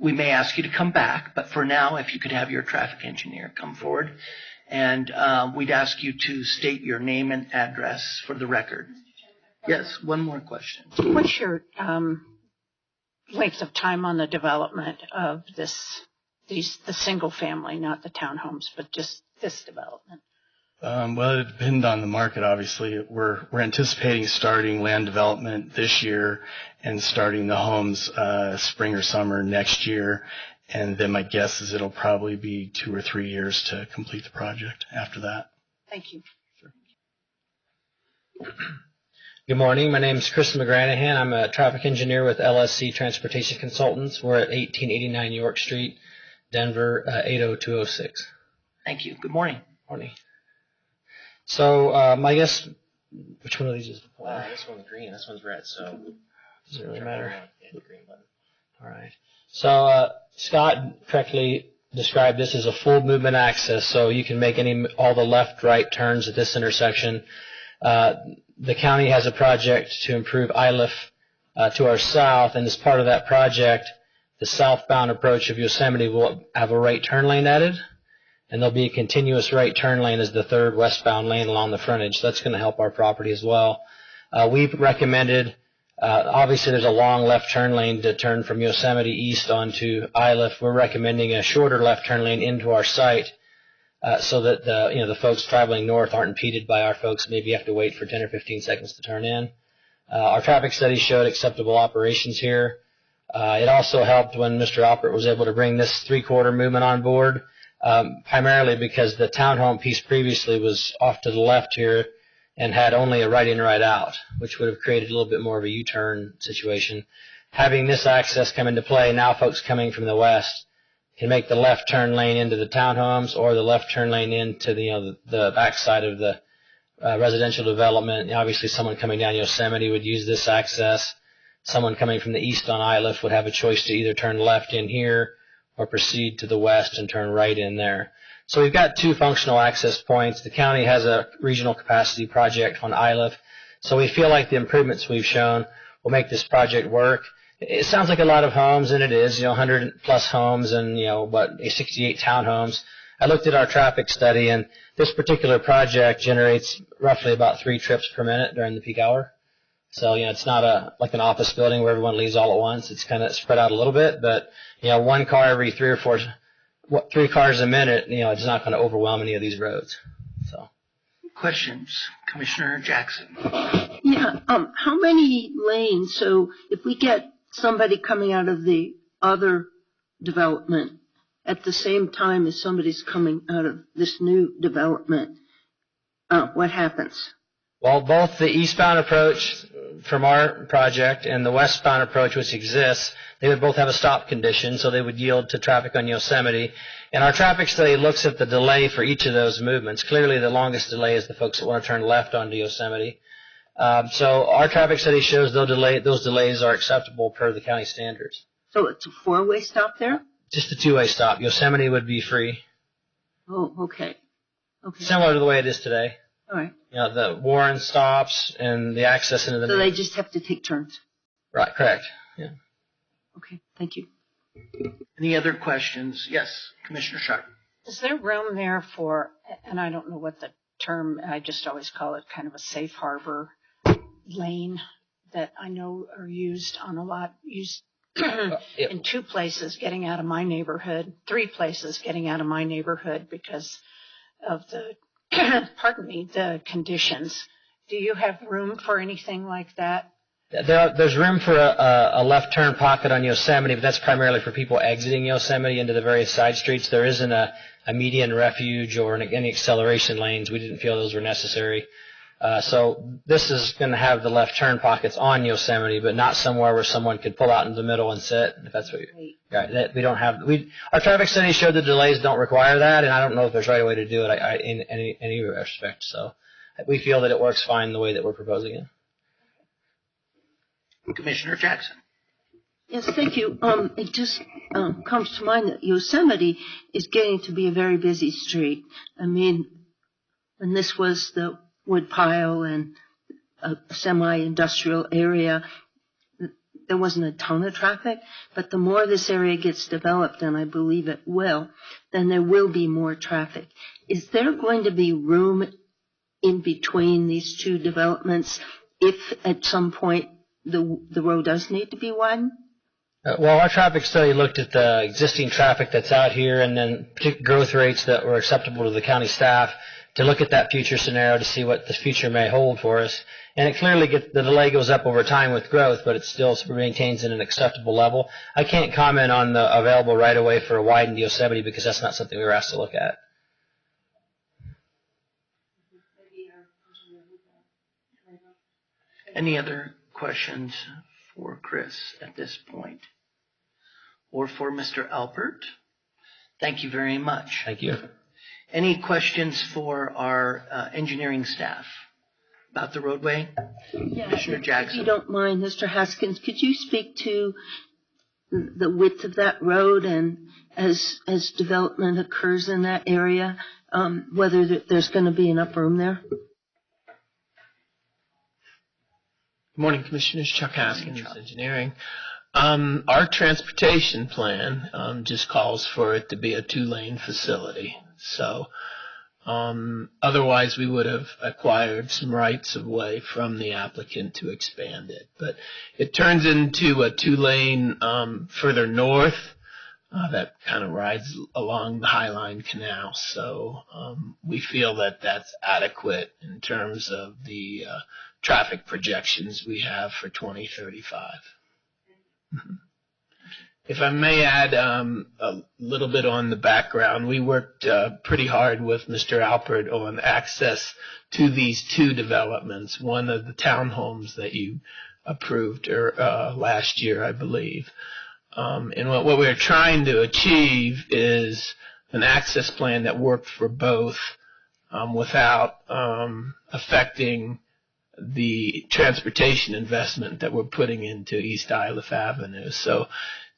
Speaker 1: We may ask you to come back, but for now, if you could have your traffic engineer come forward, and we'd ask you to state your name and address for the record. Yes, one more question.
Speaker 13: What's your length of time on the development of the single family, not the townhomes, but just this development?
Speaker 12: Well, it depends on the market, obviously. We're anticipating starting land development this year and starting the homes spring or summer next year. And then my guess is it'll probably be 2 or 3 years to complete the project after that.
Speaker 13: Thank you.
Speaker 12: Sure.
Speaker 14: Good morning. My name is Chris McGranahan. I'm a traffic engineer with LSC Transportation Consultants. We're at 1889 York Street, Denver, 80206.
Speaker 1: Thank you. Good morning.
Speaker 14: Morning. So I guess, which one of these is the point?
Speaker 15: This one's green, this one's red, so
Speaker 14: does it really matter?
Speaker 15: Yeah, the green button.
Speaker 14: All right. So Scott correctly described this as a full movement access, so you can make all the left-right turns at this intersection. The county has a project to improve Iliff to our south, and as part of that project, the southbound approach of Yosemite will have a right turn lane added, and there'll be a continuous right turn lane as the third westbound lane along the frontage. That's going to help our property as well. We've recommended, obviously there's a long left turn lane to turn from Yosemite east onto Iliff. We're recommending a shorter left turn lane into our site so that the folks traveling north aren't impeded by our folks. Maybe you have to wait for 10 or 15 seconds to turn in. Our traffic study showed acceptable operations here. It also helped when Mr. Albert was able to bring this 3/4 movement on board. Primarily because the townhome piece previously was off to the left here and had only a right in, right out, which would have created a little bit more of a U-turn situation. having this access come into play, now folks coming from the west can make the left turn lane into the townhomes or the left turn lane into the backside of the residential development. Obviously, someone coming down Yosemite would use this access. Someone coming from the east on Iliff would have a choice to either turn left in here or proceed to the west and turn right in there. So we've got two functional access points. The county has a regional capacity project on Iliff, so we feel like the improvements we've shown will make this project work. It sounds like a lot of homes, and it is, 100 plus homes and, 68 townhomes. I looked at our traffic study, and this particular project generates roughly about 3 trips per minute during the peak hour. So, it's not like an office building where everyone leaves all at once. It's kind of spread out a little bit, but, 1 car every 3 cars a minute, it's not going to overwhelm any of these roads. So,
Speaker 1: questions, Commissioner Jackson?
Speaker 11: Yeah. How many lanes? So if we get somebody coming out of the other development at the same time as somebody's coming out of this new development, what happens?
Speaker 14: Well, both the eastbound approach from our project and the westbound approach, which exists, they would both have a stop condition, so they would yield to traffic on Yosemite. And our traffic study looks at the delay for each of those movements. Clearly, the longest delay is the folks that want to turn left onto Yosemite. So our traffic study shows those delays are acceptable per the county standards.
Speaker 11: So it's a 4-way stop there?
Speaker 14: Just a 2-way stop. Yosemite would be free.
Speaker 11: Oh, okay.
Speaker 14: Similar to the way it is today.
Speaker 11: All right.
Speaker 14: The Warren stops and the access into the...
Speaker 11: So they just have to take turns?
Speaker 14: Right, correct. Yeah.
Speaker 11: Okay, thank you.
Speaker 1: Any other questions? Yes, Commissioner Sharp.
Speaker 13: Is there room there for, and I don't know what the term, I just always call it kind of a safe harbor lane that I know are used in 2 places getting out of my neighborhood, 3 places getting out of my neighborhood because of the, the conditions. Do you have room for anything like that?
Speaker 14: There's room for a left turn pocket on Yosemite, but that's primarily for people exiting Yosemite into the various side streets. There isn't a median refuge or any acceleration lanes. We didn't feel those were necessary. So this is going to have the left turn pockets on Yosemite, but not somewhere where someone could pull out in the middle and sit. If that's what right, we don't have. Our traffic study showed the delays don't require that, and I don't know if there's a right way to do it in any respect. So we feel that it works fine the way that we're proposing it.
Speaker 1: Commissioner Jackson.
Speaker 11: Yes, thank you. It just comes to mind that Yosemite is getting to be a very busy street. I mean, when this was the wood pile and a semi-industrial area, there wasn't a ton of traffic. But the more this area gets developed, and I believe it will, then there will be more traffic. Is there going to be room in between these 2 developments if at some point the road does need to be widened?
Speaker 14: Well, our traffic study looked at the existing traffic that's out here and then particular growth rates that were acceptable to the county staff to look at that future scenario to see what the future may hold for us. And it clearly the delay goes up over time with growth, but it still maintains at an acceptable level. I can't comment on the available right-of-way for a widened Yosemite because that's not something we were asked to look at.
Speaker 1: Any other questions for Chris at this point? Or for Mr. Alpert? Thank you very much.
Speaker 14: Thank you.
Speaker 1: Any questions for our engineering staff about the roadway?
Speaker 11: Yeah,
Speaker 1: Commissioner Jackson.
Speaker 11: If you don't mind, Mr. Haskins, could you speak to the width of that road and as development occurs in that area, whether there's going to be enough room there?
Speaker 16: Good morning, Commissioners. Chuck Haskins, Engineering. Our transportation plan just calls for it to be a 2-lane facility. So otherwise we would have acquired some rights of way from the applicant to expand it. But it turns into a 2-lane further north that kind of rides along the Highline Canal. So we feel that that's adequate in terms of the traffic projections we have for 2035. If I may add a little bit on the background, we worked pretty hard with Mr. Alpert on access to these 2 developments. One of the townhomes that you approved last year, I believe. And what we're trying to achieve is an access plan that worked for both without affecting the transportation investment that we're putting into East Iliff Avenue. So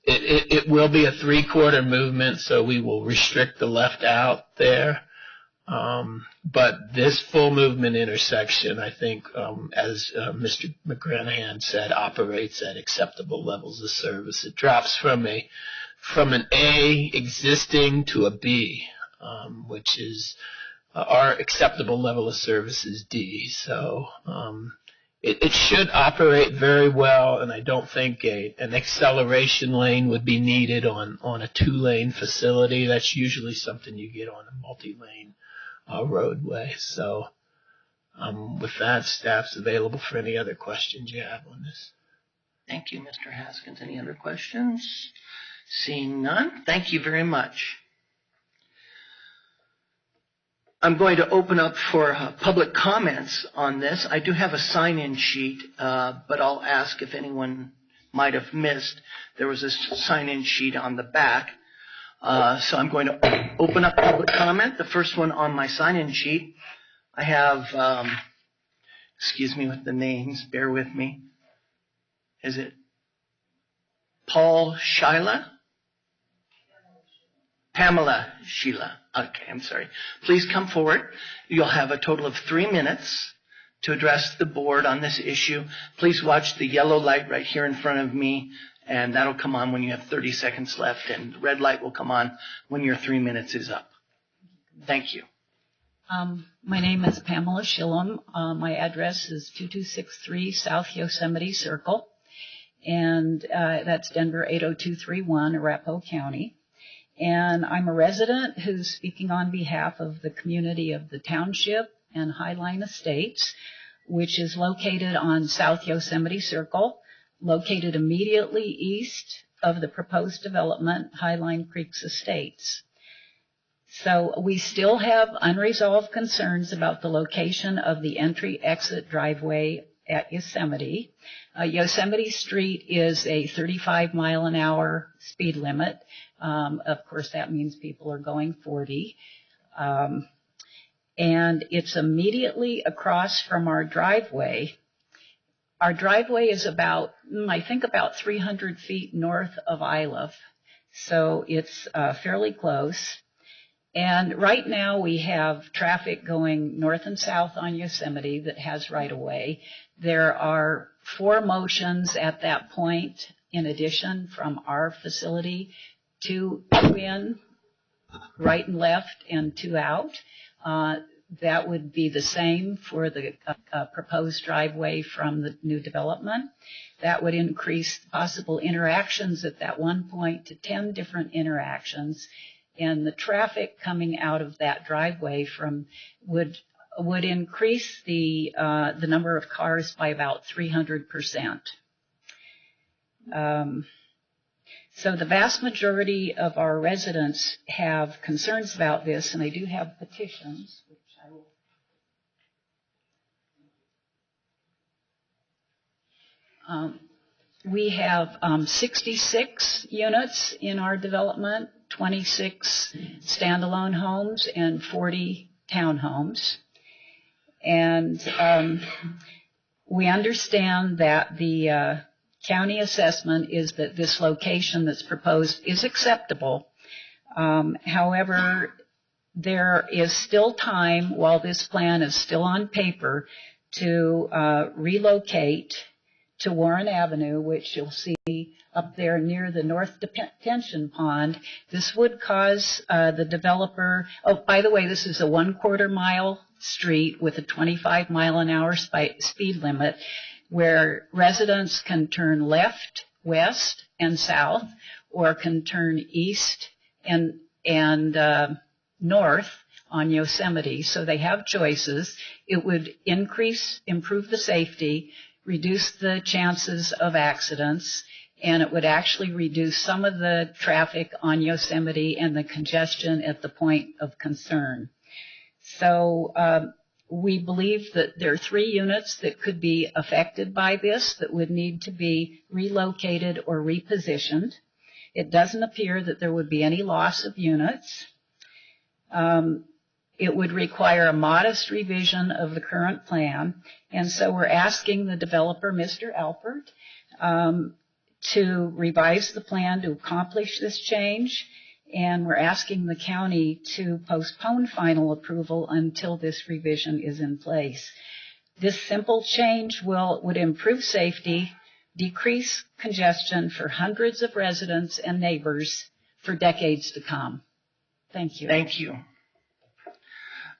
Speaker 16: it will be a three-quarter movement, so we will restrict the left out there. But this full movement intersection, I think, as Mr. McGranahan said, operates at acceptable levels of service. It drops from an A existing to a B, which is our acceptable level of service is D. So it should operate very well, and I don't think an acceleration lane would be needed on a two-lane facility. That's usually something you get on a multi-lane roadway. So with that, staff's available for any other questions you have on this.
Speaker 1: Thank you, Mr. Haskins. Any other questions? Seeing none, thank you very much. I'm going to open up for public comments on this. I do have a sign-in sheet, but I'll ask if anyone might have missed. There was a sign-in sheet on the back. So I'm going to open up public comment. The first one on my sign-in sheet, I have, excuse me with the names, bear with me. Is it Paul Sheila? Pamela Sheila. Okay, I'm sorry. Please come forward. You'll have a total of 3 minutes to address the board on this issue. Please watch the yellow light right here in front of me, and that'll come on when you have 30 seconds left, and the red light will come on when your 3 minutes is up. Thank you.
Speaker 17: My name is Pamela Shillum. My address is 2263 South Yosemite Circle, and that's Denver 80231, Arapahoe County. And I'm a resident who's speaking on behalf of the community of the township and Highline Estates, which is located on South Yosemite Circle, located immediately east of the proposed development, Highline Creeks Estates. So we still have unresolved concerns about the location of the entry-exit driveway at Yosemite. Yosemite Street is a 35-mile-an-hour speed limit. Of course, that means people are going 40. And it's immediately across from our driveway. Our driveway is about 300 feet north of Iliff, so it's fairly close. And right now we have traffic going north and south on Yosemite that has right-of-way. There are 4 motions at that point, in addition, from our facility, 2 in, right and left, and 2 out. That would be the same for the proposed driveway from the new development. That would increase possible interactions at that one point to 10 different interactions. And the traffic coming out of that driveway would increase the number of cars by about 300%. So the vast majority of our residents have concerns about this, and they do have petitions, which I will. We have 66 units in our development, 26 standalone homes, and 40 townhomes. And we understand that the county assessment is that this location that's proposed is acceptable. However, there is still time, while this plan is still on paper, to relocate to Warren Avenue, which you'll see up there near the North Detention Pond. This would cause the developer, oh, by the way, this is a 1/4 mile street with a 25-mile-an-hour speed limit, where residents can turn left, west, and south, or can turn east and north on Yosemite. So they have choices. It would improve the safety, reduce the chances of accidents, and it would actually reduce some of the traffic on Yosemite and the congestion at the point of concern. So We believe that there are 3 units that could be affected by this that would need to be relocated or repositioned. It doesn't appear that there would be any loss of units. It would require a modest revision of the current plan, and so we're asking the developer, Mr. Alpert, to revise the plan to accomplish this change, and we're asking the county to postpone final approval until this revision is in place. This simple change would improve safety, decrease congestion for hundreds of residents and neighbors for decades to come. Thank you.
Speaker 1: Thank you.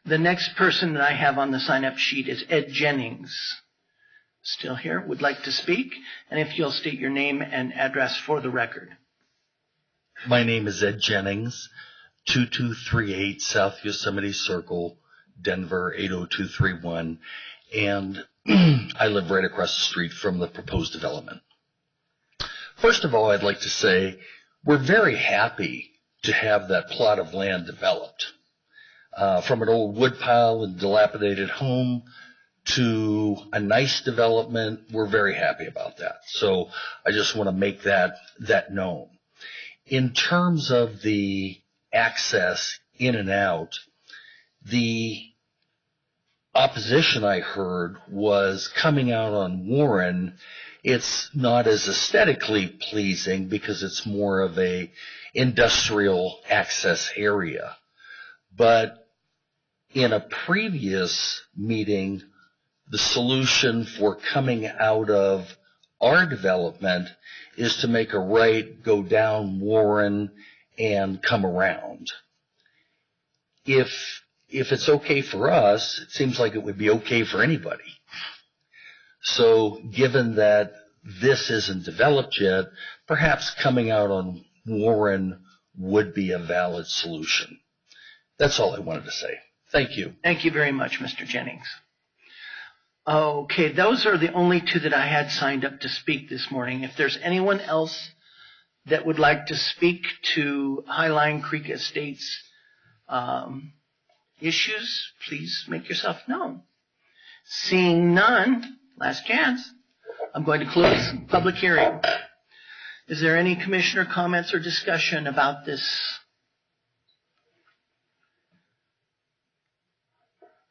Speaker 1: The next person that I have on the sign-up sheet is Ed Jennings. Still here, would like to speak, and if you'll state your name and address for the record.
Speaker 18: My name is Ed Jennings, 2238 South Yosemite Circle, Denver 80231, and I live right across the street from the proposed development. First of all, I'd like to say we're very happy to have that plot of land developed. From an old woodpile and dilapidated home to a nice development, we're very happy about that. So I just want to make that known. In terms of the access in and out, the opposition I heard was coming out on Warren. It's not as aesthetically pleasing because it's more of a industrial access area. But in a previous meeting, the solution for coming out of our development is to make a right, go down Warren, and come around. If it's okay for us, it seems like it would be okay for anybody. So given that this isn't developed yet, perhaps coming out on Warren would be a valid solution. That's all I wanted to say. Thank you.
Speaker 1: Thank you very much, Mr. Jennings. Okay, those are the only 2 that I had signed up to speak this morning. If there's anyone else that would like to speak to Highline Creek Estates issues, please make yourself known. Seeing none, last chance, I'm going to close the public hearing. Is there any commissioner comments or discussion about this?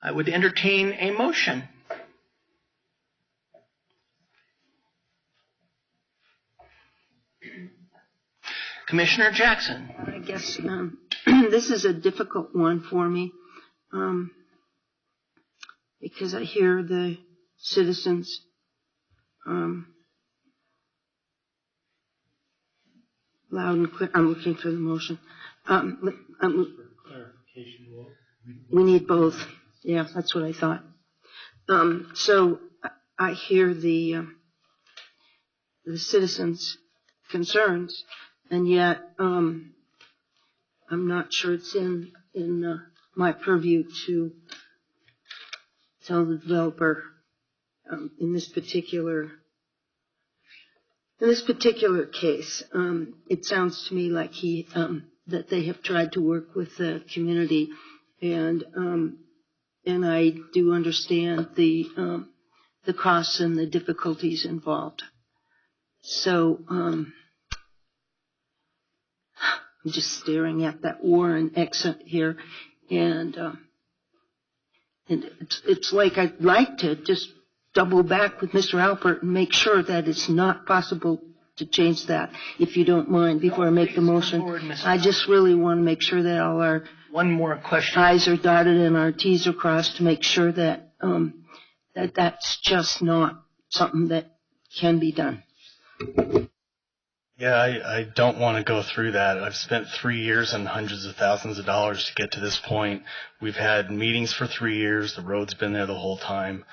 Speaker 1: I would entertain a motion. Commissioner Jackson.
Speaker 11: I guess this is a difficult one for me because I hear the citizens loud and clear. I'm looking for the motion. We need both. Yeah, that's what I thought. So I hear the citizens' concerns, and yet I'm not sure it's in my purview to tell the developer in this particular case. It sounds to me like that they have tried to work with the community, and I do understand the costs and the difficulties involved. So I'm just staring at that Warren exit here, and it's like I'd like to just double back with Mr. Alpert and make sure that it's not possible to change that, if you don't mind, before I make the motion. I just really want to make sure that all our I's are dotted and our T's are crossed to make sure that that's just not something that can be done.
Speaker 12: Yeah, I don't want to go through that. I've spent 3 years and hundreds of thousands of dollars to get to this point. We've had meetings for 3 years. The road's been there the whole time.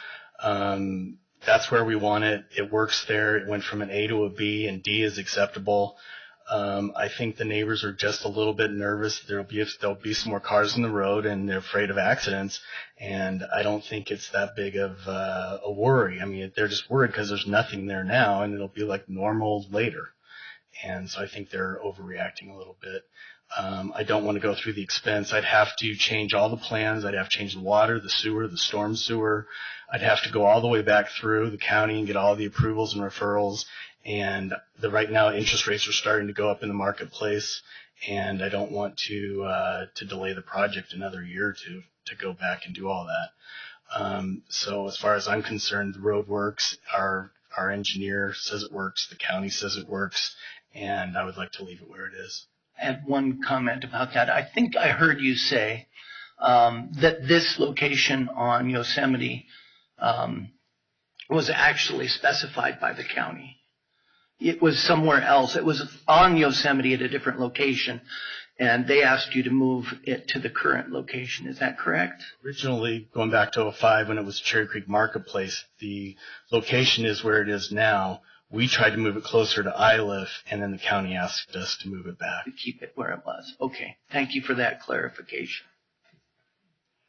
Speaker 12: That's where we want it. It works there. It went from an A to a B, and D is acceptable. I think the neighbors are just a little bit nervous. There'll be some more cars in the road, and they're afraid of accidents. And I don't think it's that big of a worry. I mean, they're just worried because there's nothing there now, and it'll be like normal later. And so I think they're overreacting a little bit. I don't want to go through the expense. I'd have to change all the plans. I'd have to change the water, the sewer, the storm sewer. I'd have to go all the way back through the county and get all the approvals and referrals. And right now, interest rates are starting to go up in the marketplace, and I don't want to delay the project another year or two to go back and do all that. So as far as I'm concerned, the road works. Our engineer says it works. The county says it works, and I would like to leave it where it is.
Speaker 1: I have one comment about that. I think I heard you say that this location on Yosemite was actually specified by the county. It was somewhere else. It was on Yosemite at a different location, and they asked you to move it to the current location. Is that correct?
Speaker 12: Originally, going back to 2005 when it was Cherry Creek Marketplace, the location is where it is now. We tried to move it closer to Iliff, and then the county asked us to move it back.
Speaker 1: To keep it where it was. Okay. Thank you for that clarification.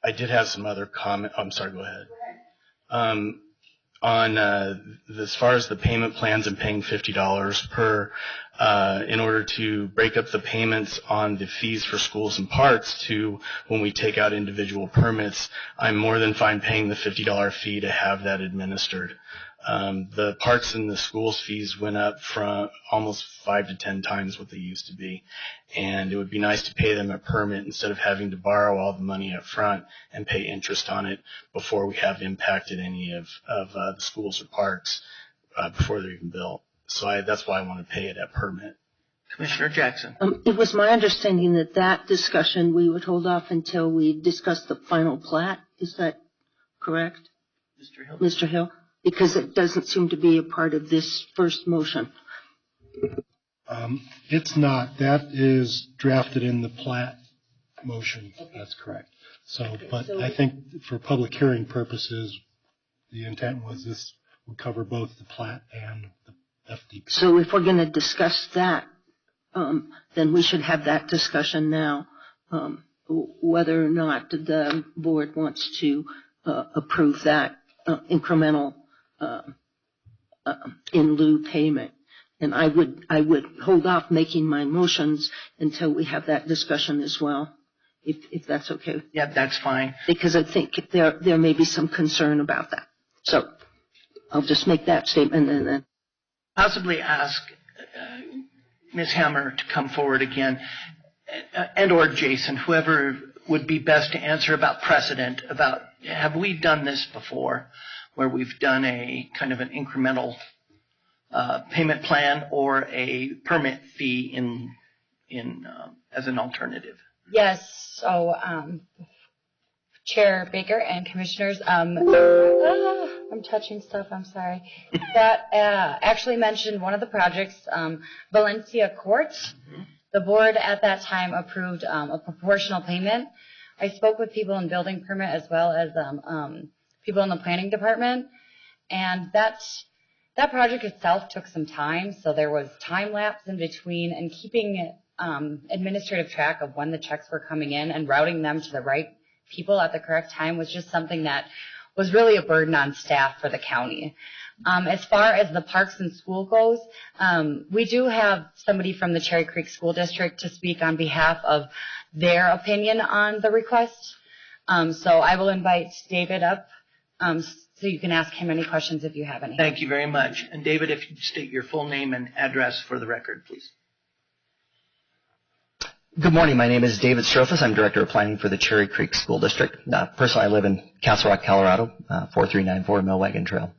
Speaker 12: I did have some other comment. I'm sorry, go ahead. As far as the payment plans and paying $50 per, in order to break up the payments on the fees for schools and parks to when we take out individual permits, I'm more than fine paying the $50 fee to have that administered. The parks and the schools fees went up from almost 5 to 10 times what they used to be. And it would be nice to pay them a permit instead of having to borrow all the money up front and pay interest on it before we have impacted any of the schools or parks before they're even built. So that's why I want to pay it at permit.
Speaker 1: Commissioner Jackson.
Speaker 11: It was my understanding that discussion we would hold off until we discuss the final plat. Is that correct?
Speaker 1: Mr. Hill?
Speaker 11: Mr. Hill? Because it doesn't seem to be a part of this first motion.
Speaker 9: It's not. That is drafted in the plat motion. Okay. That's correct. But I think for public hearing purposes, the intent was this would cover both the plat and the FDP.
Speaker 11: So if we're going to discuss that, then we should have that discussion now, whether or not the board wants to approve that incremental in lieu payment. And I would hold off making my motions until we have that discussion as well, if that's okay.
Speaker 1: Yeah, that's fine.
Speaker 11: Because I think there may be some concern about that. So I'll just make that statement and then
Speaker 1: possibly ask Ms. Hammer to come forward again, and or Jason, whoever would be best to answer about precedent, about have we done this before, where we've done a kind of an incremental payment plan or a permit fee in as an alternative.
Speaker 10: Yes. So, Chair Baker and Commissioners, I'm touching stuff. I'm sorry. That actually mentioned one of the projects, Valencia Court. Mm-hmm. The board at that time approved a proportional payment. I spoke with people in building permit as well as people in the planning department, and that project itself took some time, so there was time lapse in between, and keeping administrative track of when the checks were coming in and routing them to the right people at the correct time was just something that was really a burden on staff for the county. As far as the parks and school goes, we do have somebody from the Cherry Creek School District to speak on behalf of their opinion on the request. So I will invite David up so you can ask him any questions if you have any.
Speaker 1: Thank you very much. And David, if you state your full name and address for the record, please.
Speaker 19: Good morning. My name is David Strophus. I'm Director of Planning for the Cherry Creek School District. Personally, I live in Castle Rock, Colorado, 4394 Millwagon Trail.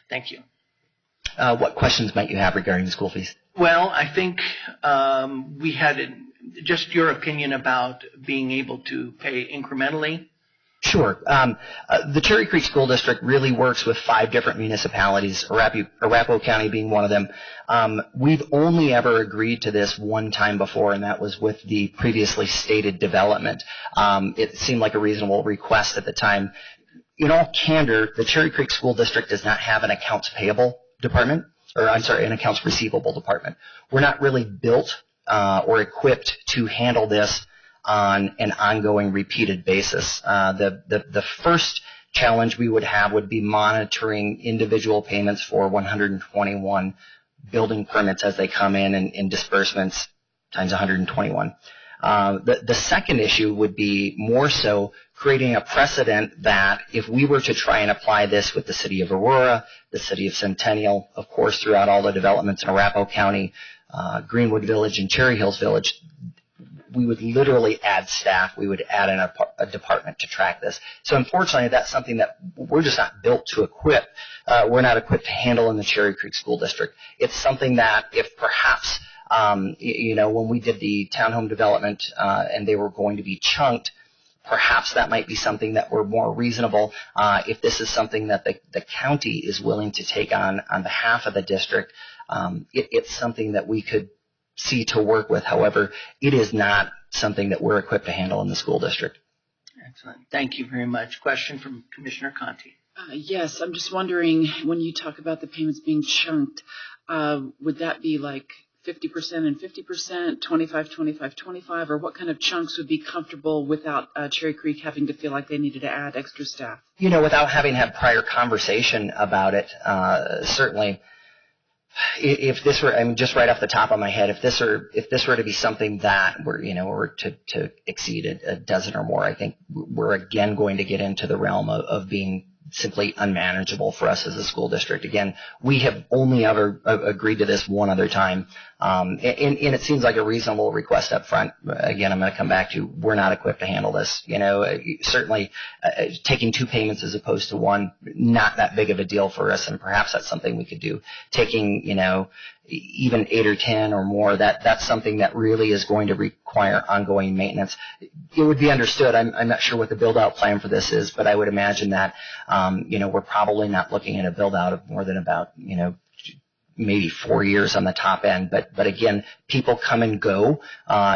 Speaker 1: Thank you.
Speaker 19: What questions might you have regarding the school fees?
Speaker 1: Well, I think we had just your opinion about being able to pay incrementally.
Speaker 19: Sure. The Cherry Creek School District really works with 5 different municipalities, Arapahoe County being one of them. We've only ever agreed to this one time before, and that was with the previously stated development. It seemed like a reasonable request at the time. In all candor, the Cherry Creek School District does not have an accounts payable department, an accounts receivable department. We're not really built or equipped to handle this on an ongoing, repeated basis. The first challenge we would have would be monitoring individual payments for 121 building permits as they come in and disbursements times 121. The second issue would be more so creating a precedent that if we were to try and apply this with the city of Aurora, the city of Centennial, of course throughout all the developments in Arapahoe County, Greenwood Village and Cherry Hills Village, we would literally add staff. We would add in a department to track this. So unfortunately, that's something that we're just not built to equip. We're not equipped to handle in the Cherry Creek School District. It's something that if perhaps, when we did the townhome development and they were going to be chunked, perhaps that might be something that we're more reasonable. If this is something that the county is willing to take on behalf of the district, it's something that we could see to work with. However, it is not something that we're equipped to handle in the school district.
Speaker 1: Excellent. Thank you very much. Question from Commissioner Conti.
Speaker 2: Yes, I'm just wondering, when you talk about the payments being chunked, would that be like 50% and 50%, 25, 25, 25, or what kind of chunks would be comfortable without Cherry Creek having to feel like they needed to add extra staff?
Speaker 19: Without having had prior conversation about it, certainly, if this were, just right off the top of my head, if this were to be something that were to exceed a dozen or more, I think we're again going to get into the realm of being simply unmanageable for us as a school district. Again, we have only ever agreed to this one other time, and it seems like a reasonable request up front. Again, I'm going to come back to, we're not equipped to handle this. Certainly taking two payments as opposed to one, not that big of a deal for us, and perhaps that's something we could do. Taking, even 8 or 10 or more, that's something that really is going to require ongoing maintenance. It would be understood. I'm not sure what the build-out plan for this is, but I would imagine that, we're probably not looking at a build-out of more than about, maybe 4 years on the top end. But again, people come and go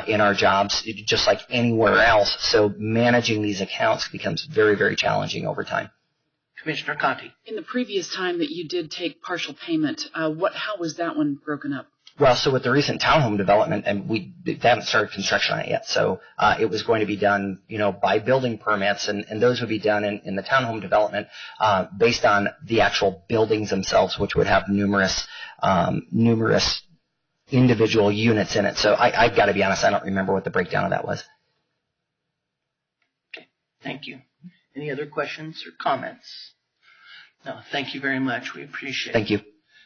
Speaker 19: in our jobs just like anywhere else. So managing these accounts becomes very, very challenging over time.
Speaker 1: Commissioner Conti.
Speaker 2: In the previous time that you did take partial payment, how was that one broken up?
Speaker 19: Well, so with the recent townhome development, and they haven't started construction on it yet, so it was going to be done, by building permits, and those would be done in the townhome development based on the actual buildings themselves, which would have numerous individual units in it. So I've got to be honest, I don't remember what the breakdown of that was.
Speaker 1: Okay, thank you. Any other questions or comments? No, thank you very much. We appreciate it.
Speaker 19: Thank you.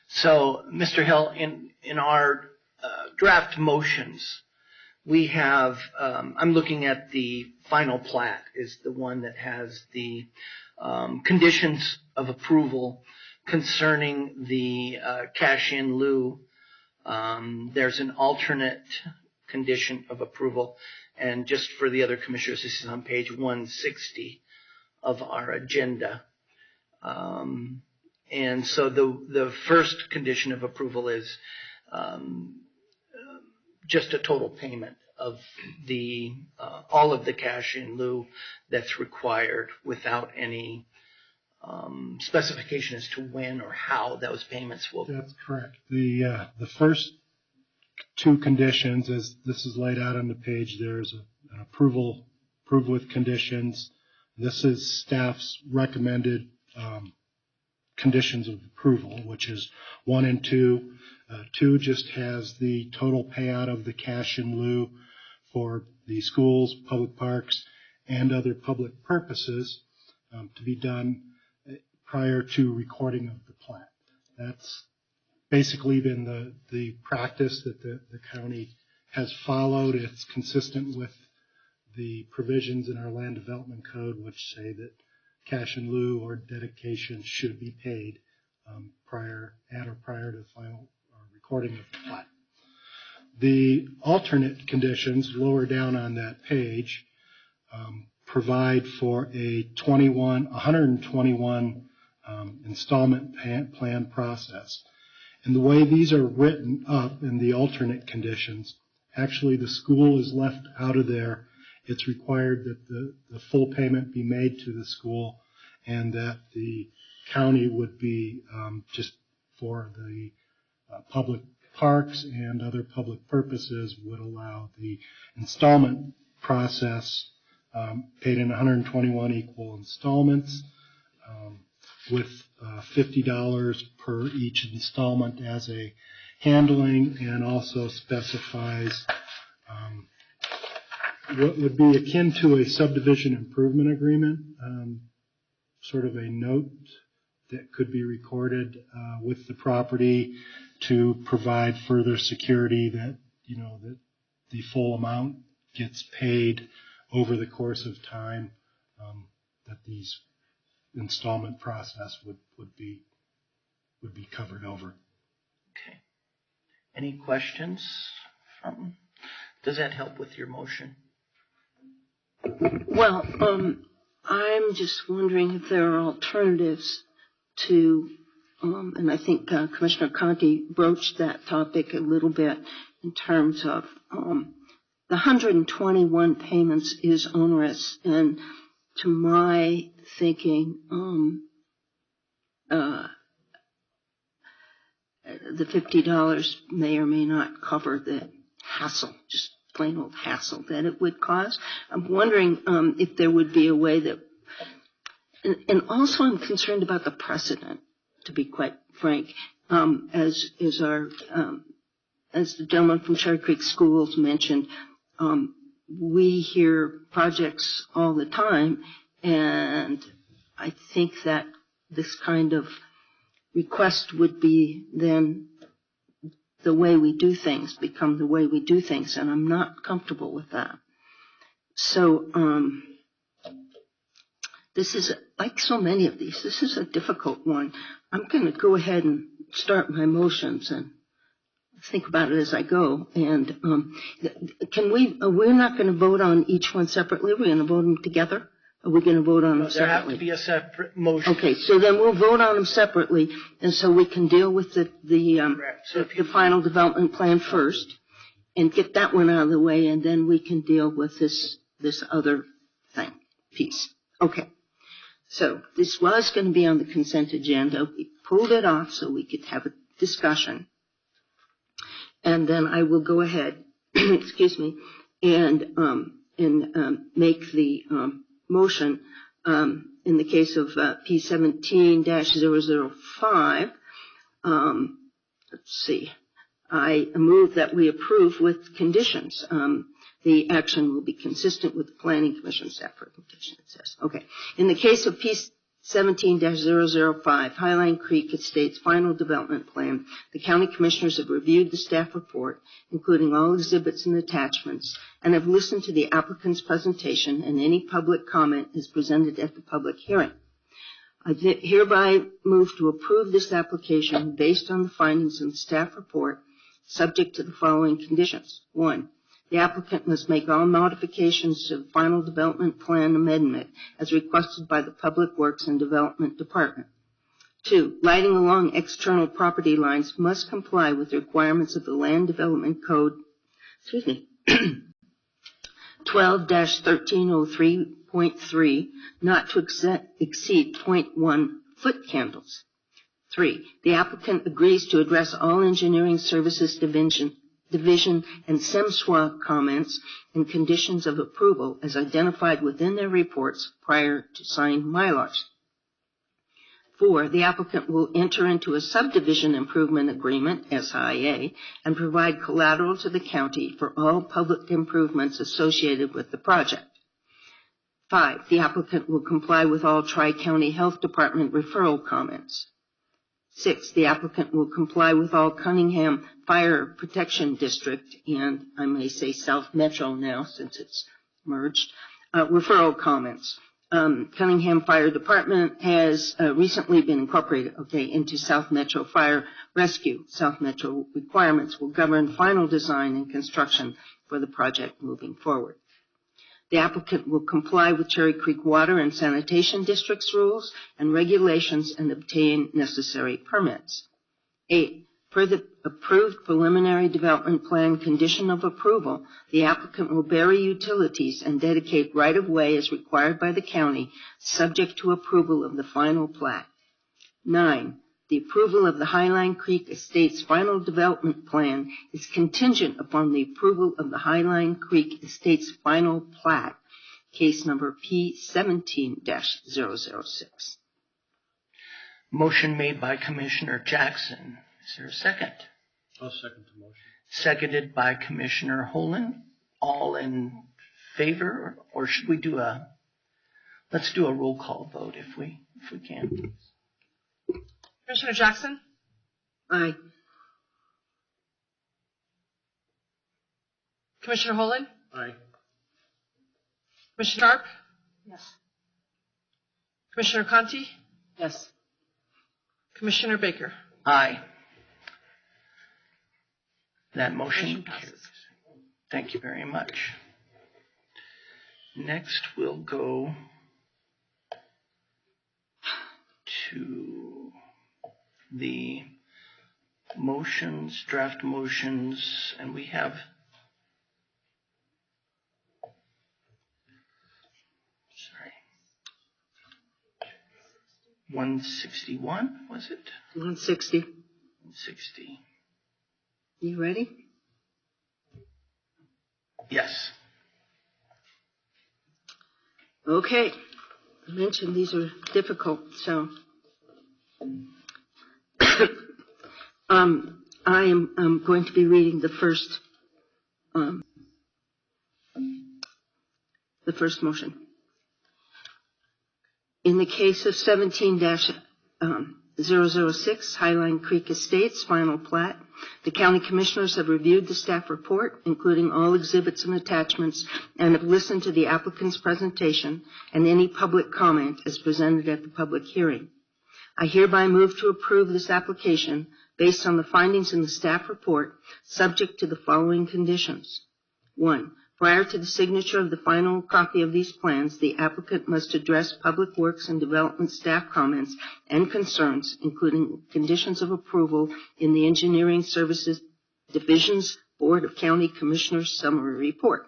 Speaker 1: So, Mr. Hill, in our draft motions, we have, I'm looking at the final plat is the one that has the conditions of approval concerning the cash in lieu. There's an alternate condition of approval. And just for the other commissioners, this is on page 160 of our agenda. And so the first condition of approval is just a total payment of the all of the cash in lieu that's required without any specification as to when or how those payments will.
Speaker 9: That's correct. The first two conditions, as this is laid out on the page, there's an approval with conditions. This is staff's recommended conditions of approval, which is 1 and 2. 2 just has the total payout of the cash in lieu for the schools, public parks, and other public purposes to be done prior to recording of the plat. That's basically been the practice that the county has followed. It's consistent with the provisions in our land development code, which say that cash in lieu or dedication should be paid prior to the final recording of the plat. The alternate conditions lower down on that page provide for a 121 installment plan process. And the way these are written up in the alternate conditions, actually the school is left out of there. It's required that the full payment be made to the school, and that the county would be just for the public parks and other public purposes would allow the installment process paid in 121 equal installments with $50 per each installment as a handling, and also specifies What would be akin to a subdivision improvement agreement, sort of a note that could be recorded with the property to provide further security that, that the full amount gets paid over the course of time, that these installment process would be covered over.
Speaker 1: Okay. Any questions does that help with your motion?
Speaker 11: Well, I'm just wondering if there are alternatives to, and I think Commissioner Conti broached that topic a little bit in terms of the 121 payments is onerous, and to my thinking, the $50 may or may not cover the hassle, just plain old hassle that it would cause. I'm wondering if there would be a way that, and also I'm concerned about the precedent, to be quite frank, as the gentleman from Cherry Creek Schools mentioned, we hear projects all the time, and I think that this kind of request would be then the way we do things, become the way we do things, and I'm not comfortable with that. So this is, like so many of these, this is a difficult one. I'm going to go ahead and start my motions and think about it as I go. And we're not going to vote on each one separately. We're going to vote them together. Are we going to vote on them separately?
Speaker 1: There have to be a separate motion.
Speaker 11: Okay, so then we'll vote on them separately, and so we can deal with the final development plan first, and get that one out of the way, and then we can deal with this other piece. Okay, so this was going to be on the consent agenda. We pulled it off so we could have a discussion, and then I will go ahead, excuse me, and make the motion in the case of P17-005. Let's see. I move that we approve with conditions. The action will be consistent with the Planning Commission staff recommendation, it says. Okay. In the case of P17-005, Highline Creek Estates final development plan, the county commissioners have reviewed the staff report, including all exhibits and attachments, and have listened to the applicant's presentation, and any public comment is presented at the public hearing. I hereby move to approve this application based on the findings in the staff report, subject to the following conditions. 1, the applicant must make all modifications to the final development plan amendment as requested by the Public Works and Development Department. 2, lighting along external property lines must comply with the requirements of the Land Development Code, 12-1303.3, not to exceed 0.1 foot candles. 3, the applicant agrees to address all engineering services division and SEMSWA comments and conditions of approval as identified within their reports prior to signed Mylars. 4, the applicant will enter into a subdivision improvement agreement, SIA, and provide collateral to the county for all public improvements associated with the project. 5, the applicant will comply with all Tri-County Health Department referral comments. 6, the applicant will comply with all Cunningham Fire Protection District, and I may say South Metro now since it's merged, referral comments. Cunningham Fire Department has recently been incorporated, into South Metro Fire Rescue. South Metro requirements will govern final design and construction for the project moving forward. The applicant will comply with Cherry Creek Water and Sanitation District's rules and regulations and obtain necessary permits. 8, per the approved preliminary development plan condition of approval, the applicant will bury utilities and dedicate right-of-way as required by the county, subject to approval of the final plat. 9, the approval of the Highline Creek Estates final development plan is contingent upon the approval of the Highline Creek Estates final plat, case number P17-006.
Speaker 1: Motion made by Commissioner Jackson. Is there a second?
Speaker 5: I'll second the motion.
Speaker 1: Seconded by Commissioner Holen. All in favor, or should we do let's do a roll call vote if we can.
Speaker 20: Commissioner Jackson?
Speaker 11: Aye.
Speaker 20: Commissioner Holland?
Speaker 9: Aye.
Speaker 20: Commissioner Sharp?
Speaker 13: Yes.
Speaker 20: Commissioner Conti?
Speaker 2: Yes.
Speaker 20: Commissioner Baker?
Speaker 1: Aye. That motion carries. Thank you very much. Next, we'll go to the motions, draft motions, and we have sorry, 161, was it?
Speaker 11: 160.
Speaker 1: 160.
Speaker 11: You ready?
Speaker 1: Yes.
Speaker 11: Okay. I mentioned these are difficult, so I am going to be reading the first motion. In the case of 17-006 Highline Creek Estates final plat, the County Commissioners have reviewed the staff report, including all exhibits and attachments, and have listened to the applicant's presentation and any public comment as presented at the public hearing. I hereby move to approve this application based on the findings in the staff report, subject to the following conditions. 1. Prior to the signature of the final copy of these plans, the applicant must address Public Works and Development staff comments and concerns, including conditions of approval in the Engineering Services Division's Board of County Commissioners Summary Report.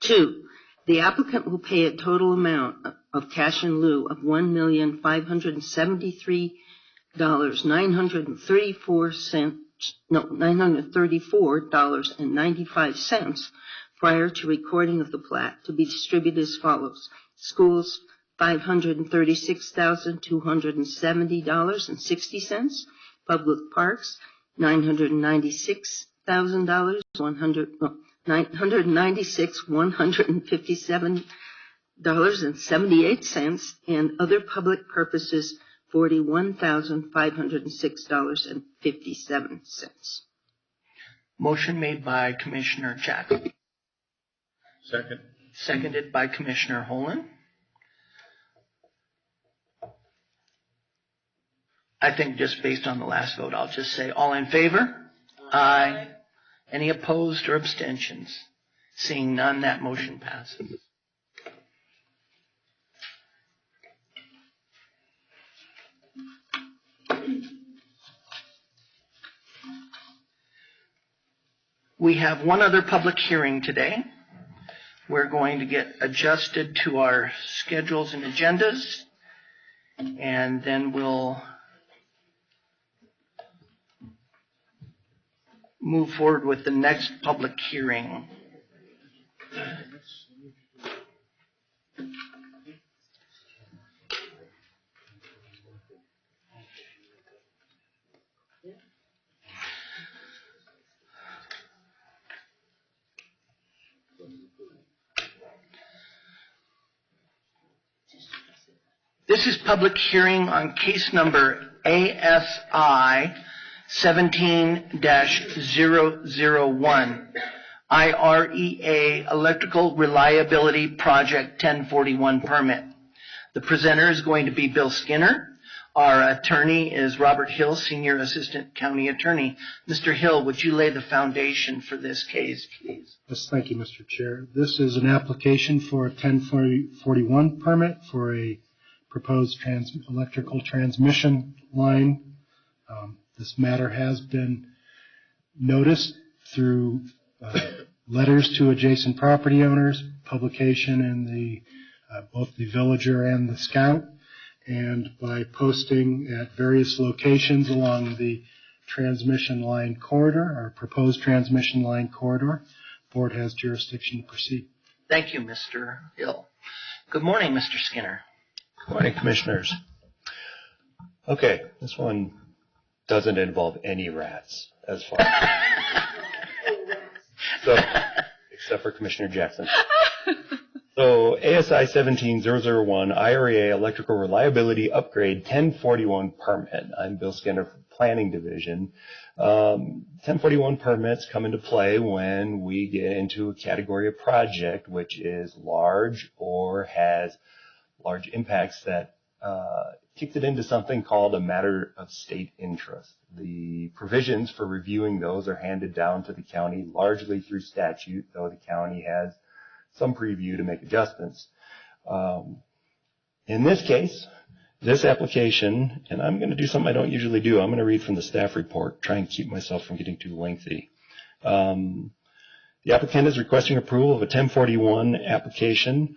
Speaker 11: 2. The applicant will pay a total amount of cash in lieu of $934.95 prior to recording of the plat, to be distributed as follows. Schools, $536,270.60. Public parks, $996,157.78, and other public purposes, $41,506.57.
Speaker 1: Motion made by Commissioner Jackson.
Speaker 9: Second.
Speaker 1: Seconded by Commissioner Holland. I think just based on the last vote, I'll just say all in favor? Aye. Any opposed or abstentions? Seeing none, that motion passes. We have one other public hearing today. We're going to get adjusted to our schedules and agendas, and then we'll move forward with the next public hearing. This is public hearing on case number ASI 17-001, IREA Electrical Reliability Project 1041 permit. The presenter is going to be Bill Skinner. Our attorney is Robert Hill, Senior Assistant County Attorney. Mr. Hill, would you lay the foundation for this case, please?
Speaker 9: Yes, thank you, Mr. Chair. This is an application for a 1041 permit for a proposed electrical transmission line. This matter has been noticed through letters to adjacent property owners, publication in both the Villager and the Scout, and by posting at various locations along the transmission line corridor, or proposed transmission line corridor. The board has jurisdiction to proceed.
Speaker 1: Thank you, Mr. Hill. Good morning, Mr. Skinner.
Speaker 21: Good morning, Commissioners. Okay, this one doesn't involve any rats as far as. So except for Commissioner Jackson. So ASI 17001 IREA Electrical Reliability Upgrade 1041 permit. I'm Bill Skinner from Planning Division. 1041 permits come into play when we get into a category of project which is large or has large impacts that kicks it into something called a matter of state interest. The provisions for reviewing those are handed down to the county largely through statute, though the county has some preview to make adjustments. In this case, this application, and I'm going to do something I don't usually do. I'm going to read from the staff report, try and keep myself from getting too lengthy. The applicant is requesting approval of a 1041 application,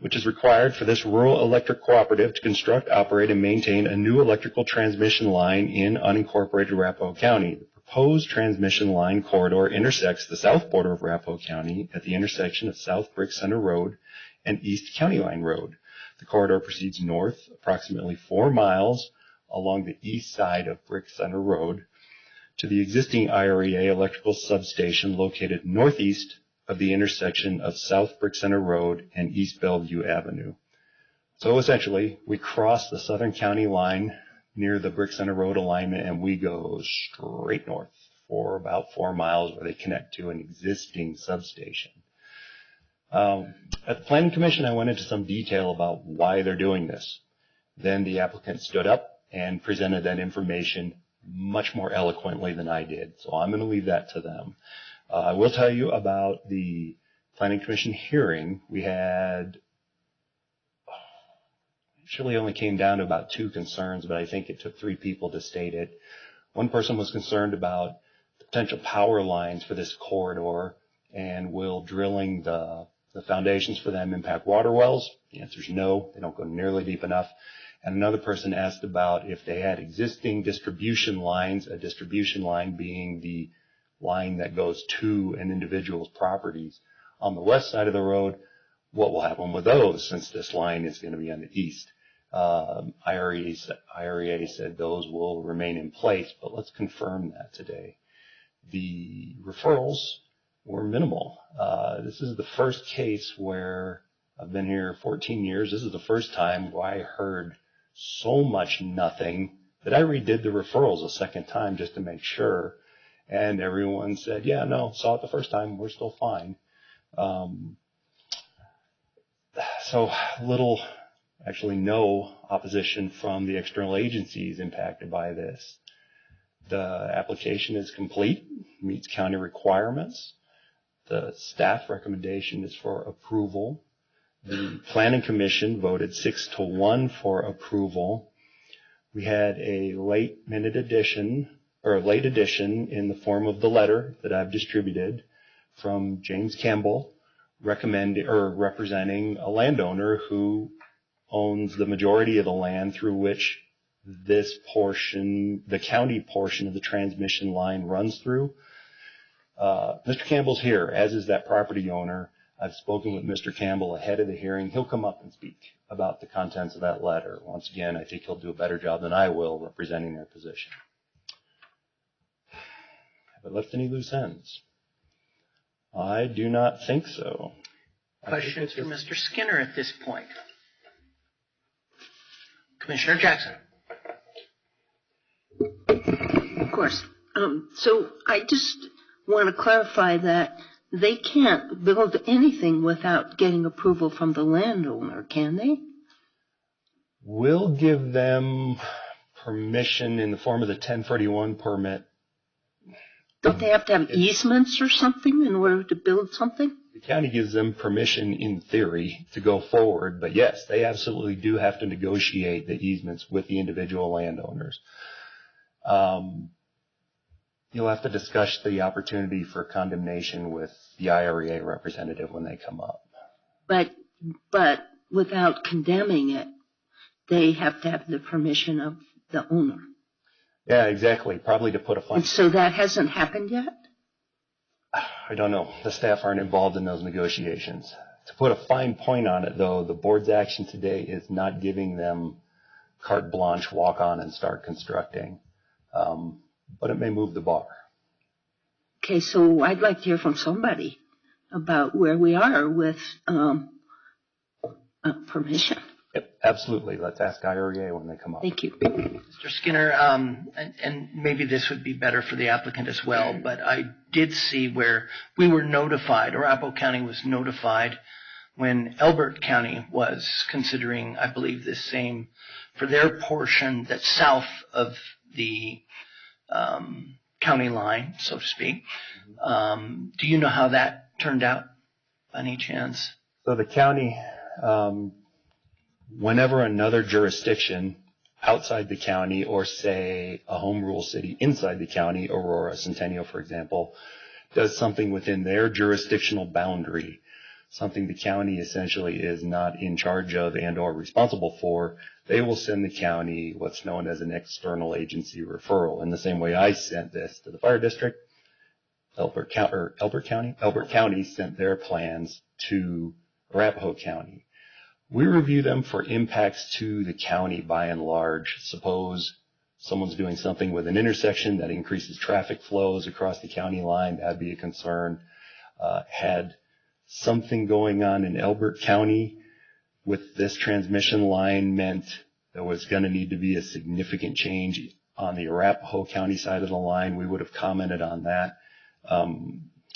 Speaker 21: which is required for this rural electric cooperative to construct, operate, and maintain a new electrical transmission line in unincorporated Arapahoe County. The proposed transmission line corridor intersects the south border of Arapahoe County at the intersection of South Brick Center Road and East County Line Road. The corridor proceeds north approximately 4 miles along the east side of Brick Center Road to the existing IREA electrical substation located northeast of the intersection of South Brick Center Road and East Bellevue Avenue. So essentially, we cross the southern county line near the Brick Center Road alignment and we go straight north for about 4 miles where they connect to an existing substation. At the Planning Commission, I went into some detail about why they're doing this. Then the applicant stood up and presented that information much more eloquently than I did. So I'm going to leave that to them. I will tell you about the Planning Commission hearing. We had, actually only came down to about 2 concerns, but I think it took 3 people to state it. One person was concerned about the potential power lines for this corridor and will drilling the foundations for them impact water wells. The answer is no, they don't go nearly deep enough. And another person asked about if they had existing distribution lines, a distribution line being the line that goes to an individual's properties on the west side of the road, what will happen with those since this line is going to be on the east? IREA said those will remain in place, but let's confirm that today. The referrals were minimal. This is the first case where I've been here 14 years. This is the first time where I heard so much nothing that I redid the referrals a second time just to make sure. And everyone said, yeah, no, saw it the first time. We're still fine. So little, actually no opposition from the external agencies impacted by this. The application is complete, meets county requirements. The staff recommendation is for approval. The Planning Commission voted 6-1 for approval. We had a late addition in the form of the letter that I've distributed from James Campbell representing a landowner who owns the majority of the land through which this portion, the county portion of the transmission line runs through. Mr. Campbell's here, as is that property owner. I've spoken with Mr. Campbell ahead of the hearing. He'll come up and speak about the contents of that letter. Once again, I think he'll do a better job than I will representing their position. Have I left any loose ends? I do not think so.
Speaker 1: Questions for Mr. Skinner at this point? Commissioner Jackson.
Speaker 11: Of course. So I just want to clarify that they can't build anything without getting approval from the landowner, can they?
Speaker 21: We'll give them permission in the form of the 1041 permit.
Speaker 11: Don't they have to have easements or something in order to build something?
Speaker 21: The county gives them permission in theory to go forward, but yes, they absolutely do have to negotiate the easements with the individual landowners. You'll have to discuss the opportunity for condemnation with the IREA representative when they come up.
Speaker 11: But without condemning it, they have to have the permission of the owner.
Speaker 21: Yeah, exactly. Probably to put a fine.
Speaker 11: And so that hasn't happened yet?
Speaker 21: I don't know. The staff aren't involved in those negotiations. To put a fine point on it, though, the board's action today is not giving them carte blanche, walk on and start constructing. But it may move the bar.
Speaker 11: Okay, so I'd like to hear from somebody about where we are with permission.
Speaker 21: Yep, absolutely. Let's ask IREA when they come up.
Speaker 11: Thank you.
Speaker 1: Mr. Skinner, and maybe this would be better for the applicant as well, but I did see where we were notified, Arapahoe County was notified when Elbert County was considering, I believe, this same for their portion that's south of the county line, so to speak. Do you know how that turned out by any chance?
Speaker 21: So the county, whenever another jurisdiction outside the county, or say a home rule city inside the county, Aurora, Centennial, for example, does something within their jurisdictional boundary, something the county essentially is not in charge of and or responsible for, they will send the county what's known as an external agency referral. In the same way I sent this to the fire district, Elbert County sent their plans to Arapahoe County. We review them for impacts to the county by and large. Suppose someone's doing something with an intersection that increases traffic flows across the county line, that'd be a concern. Had something going on in Elbert County with this transmission line meant there was going to need to be a significant change on the Arapahoe County side of the line, we would have commented on that.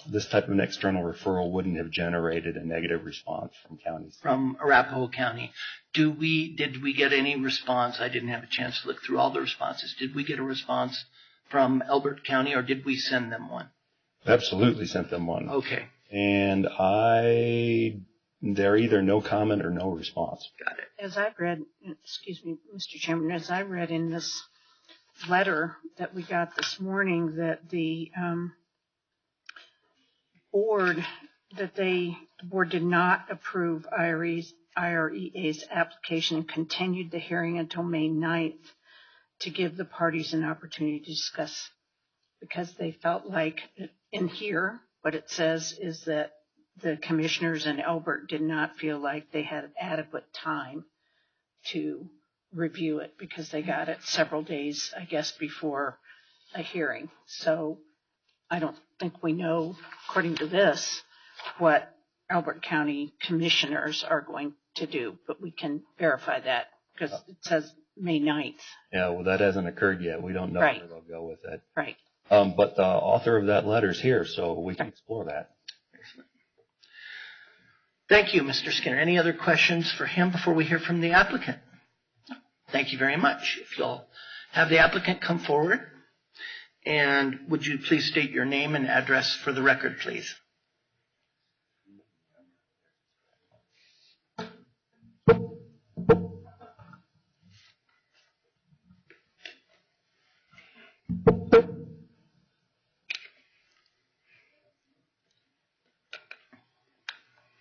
Speaker 21: This type of an external referral wouldn't have generated a negative response from counties.
Speaker 1: From Arapahoe County. Did we get any response? I didn't have a chance to look through all the responses. Did we get a response from Elbert County, or did we send them one?
Speaker 21: Absolutely sent them one.
Speaker 1: Okay.
Speaker 21: And they're either no comment or no response.
Speaker 1: Got it.
Speaker 13: As I read, excuse me, Mr. Chairman, as I read in this letter that we got this morning, that the board did not approve IREA's application and continued the hearing until May 9th to give the parties an opportunity to discuss, because they felt like in here what it says is that the commissioners in Elbert did not feel like they had adequate time to review it because they got it several days, I guess, before a hearing. So I don't think we know, according to this, what Elbert County commissioners are going to do, but we can verify that because it says May 9th.
Speaker 21: Yeah, well, that hasn't occurred yet. We don't know
Speaker 13: Right.
Speaker 21: where they'll go with it.
Speaker 13: Right.
Speaker 21: But the author of that letter is here, so we can explore that.
Speaker 1: Excellent. Thank you, Mr. Skinner. Any other questions for him before we hear from the applicant? Thank you very much. If you'll have the applicant come forward, and would you please state your name and address for the record, please?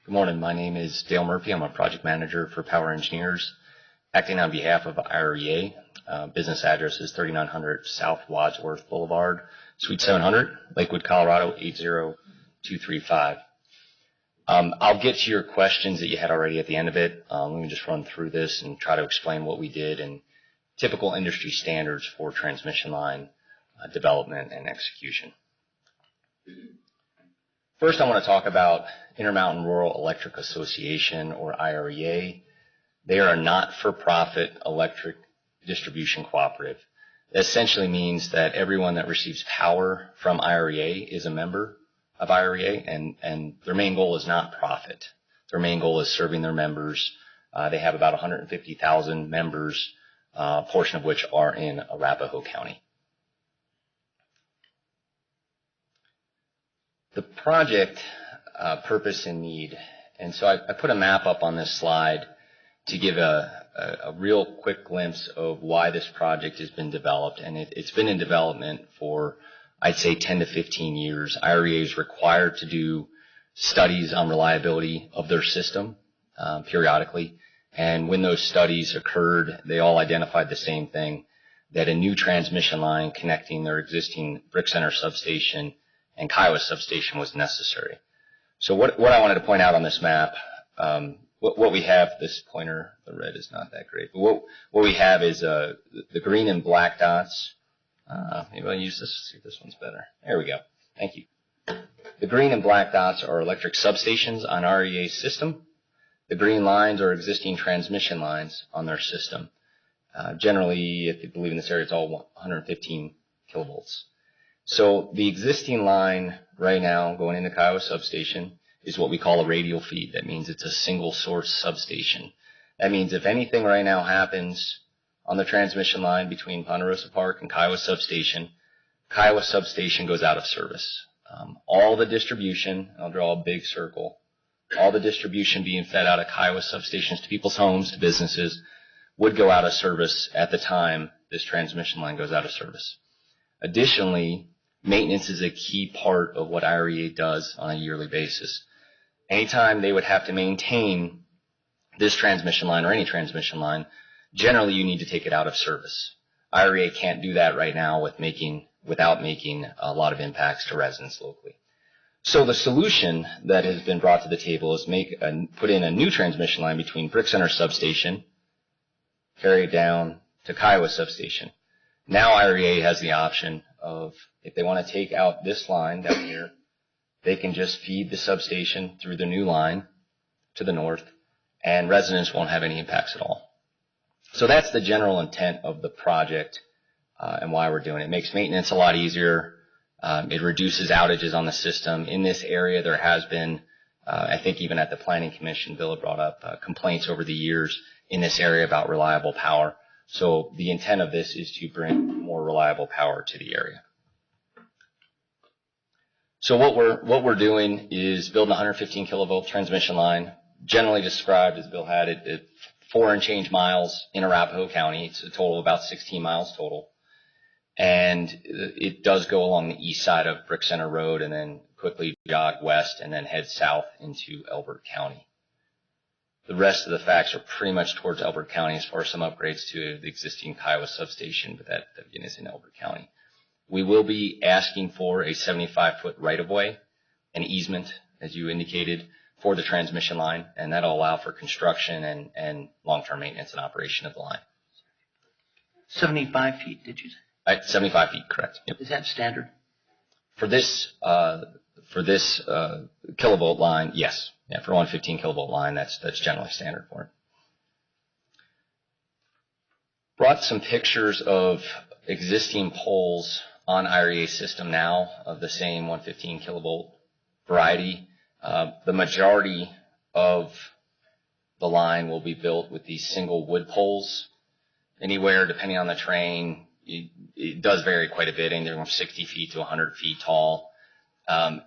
Speaker 15: Good morning. My name is Dale Murphy. I'm a project manager for Power Engineers, acting on behalf of IREA. Business address is 3900 South Wadsworth Boulevard, Suite 700, Lakewood, Colorado 80235. I'll get to your questions that you had already at the end of it. Let me just run through this and try to explain what we did and typical industry standards for transmission line development and execution. First, I want to talk about Intermountain Rural Electric Association, or IREA. They are a not-for-profit electric distribution cooperative. That essentially means that everyone that receives power from IREA is a member of IREA, and their main goal is not profit. Their main goal is serving their members. They have about 150,000 members, a portion of which are in Arapahoe County. The project purpose and need, and so I put a map up on this slide to give a real quick glimpse of why this project has been developed, and it's been in development for, I'd say, 10 to 15 years. IREA is required to do studies on reliability of their system periodically, and when those studies occurred, they all identified the same thing, that a new transmission line connecting their existing Brick Center substation and Kiowa substation was necessary. So what I wanted to point out on this map, what we have, this pointer, the red is not that great, but what we have is the green and black dots. Maybe I'll use this, see if this one's better. There we go. Thank you. The green and black dots are electric substations on REA's system. The green lines are existing transmission lines on their system. Generally, if you believe in this area, it's all 115 kilovolts. So the existing line right now going into Kiowa substation is what we call a radial feed. That means it's a single source substation. That means if anything right now happens on the transmission line between Ponderosa Park and Kiowa substation goes out of service. All the distribution, I'll draw a big circle, all the distribution being fed out of Kiowa substations to people's homes, to businesses, would go out of service at the time this transmission line goes out of service. Additionally, maintenance is a key part of what IREA does on a yearly basis. Anytime they would have to maintain this transmission line or any transmission line, generally you need to take it out of service. IREA can't do that right now without making a lot of impacts to residents locally. So the solution that has been brought to the table is put in a new transmission line between Brick Center substation, carry it down to Kiowa substation. Now IREA has the option of, if they want to take out this line down here, they can just feed the substation through the new line to the north, and residents won't have any impacts at all. So that's the general intent of the project and why we're doing it. It makes maintenance a lot easier. It reduces outages on the system. In this area, there has been, I think even at the Planning Commission, Bill had brought up complaints over the years in this area about reliable power. So the intent of this is to bring more reliable power to the area. So what we're doing is building a 115 kilovolt transmission line, generally described, as Bill had it, at 4 and change miles in Arapahoe County. It's a total of about 16 miles total. And it does go along the east side of Brick Center Road and then quickly jog west and then head south into Elbert County. The rest of the facts are pretty much towards Elbert County as far as some upgrades to the existing Kiowa substation, but that again is in Elbert County. We will be asking for a 75-foot right-of-way, an easement, as you indicated, for the transmission line, and that'll allow for construction and long-term maintenance and operation of the line.
Speaker 1: 75 feet, did you say?
Speaker 15: 75 feet, correct. Yep.
Speaker 1: Is that standard?
Speaker 15: For this kilovolt line, yes. Yeah, for 115 kilovolt line, that's generally standard for it. Brought some pictures of existing poles on IREA system now of the same 115 kilovolt variety. The majority of the line will be built with these single wood poles. Anywhere, depending on the terrain, it does vary quite a bit, anywhere from 60 feet to 100 feet tall.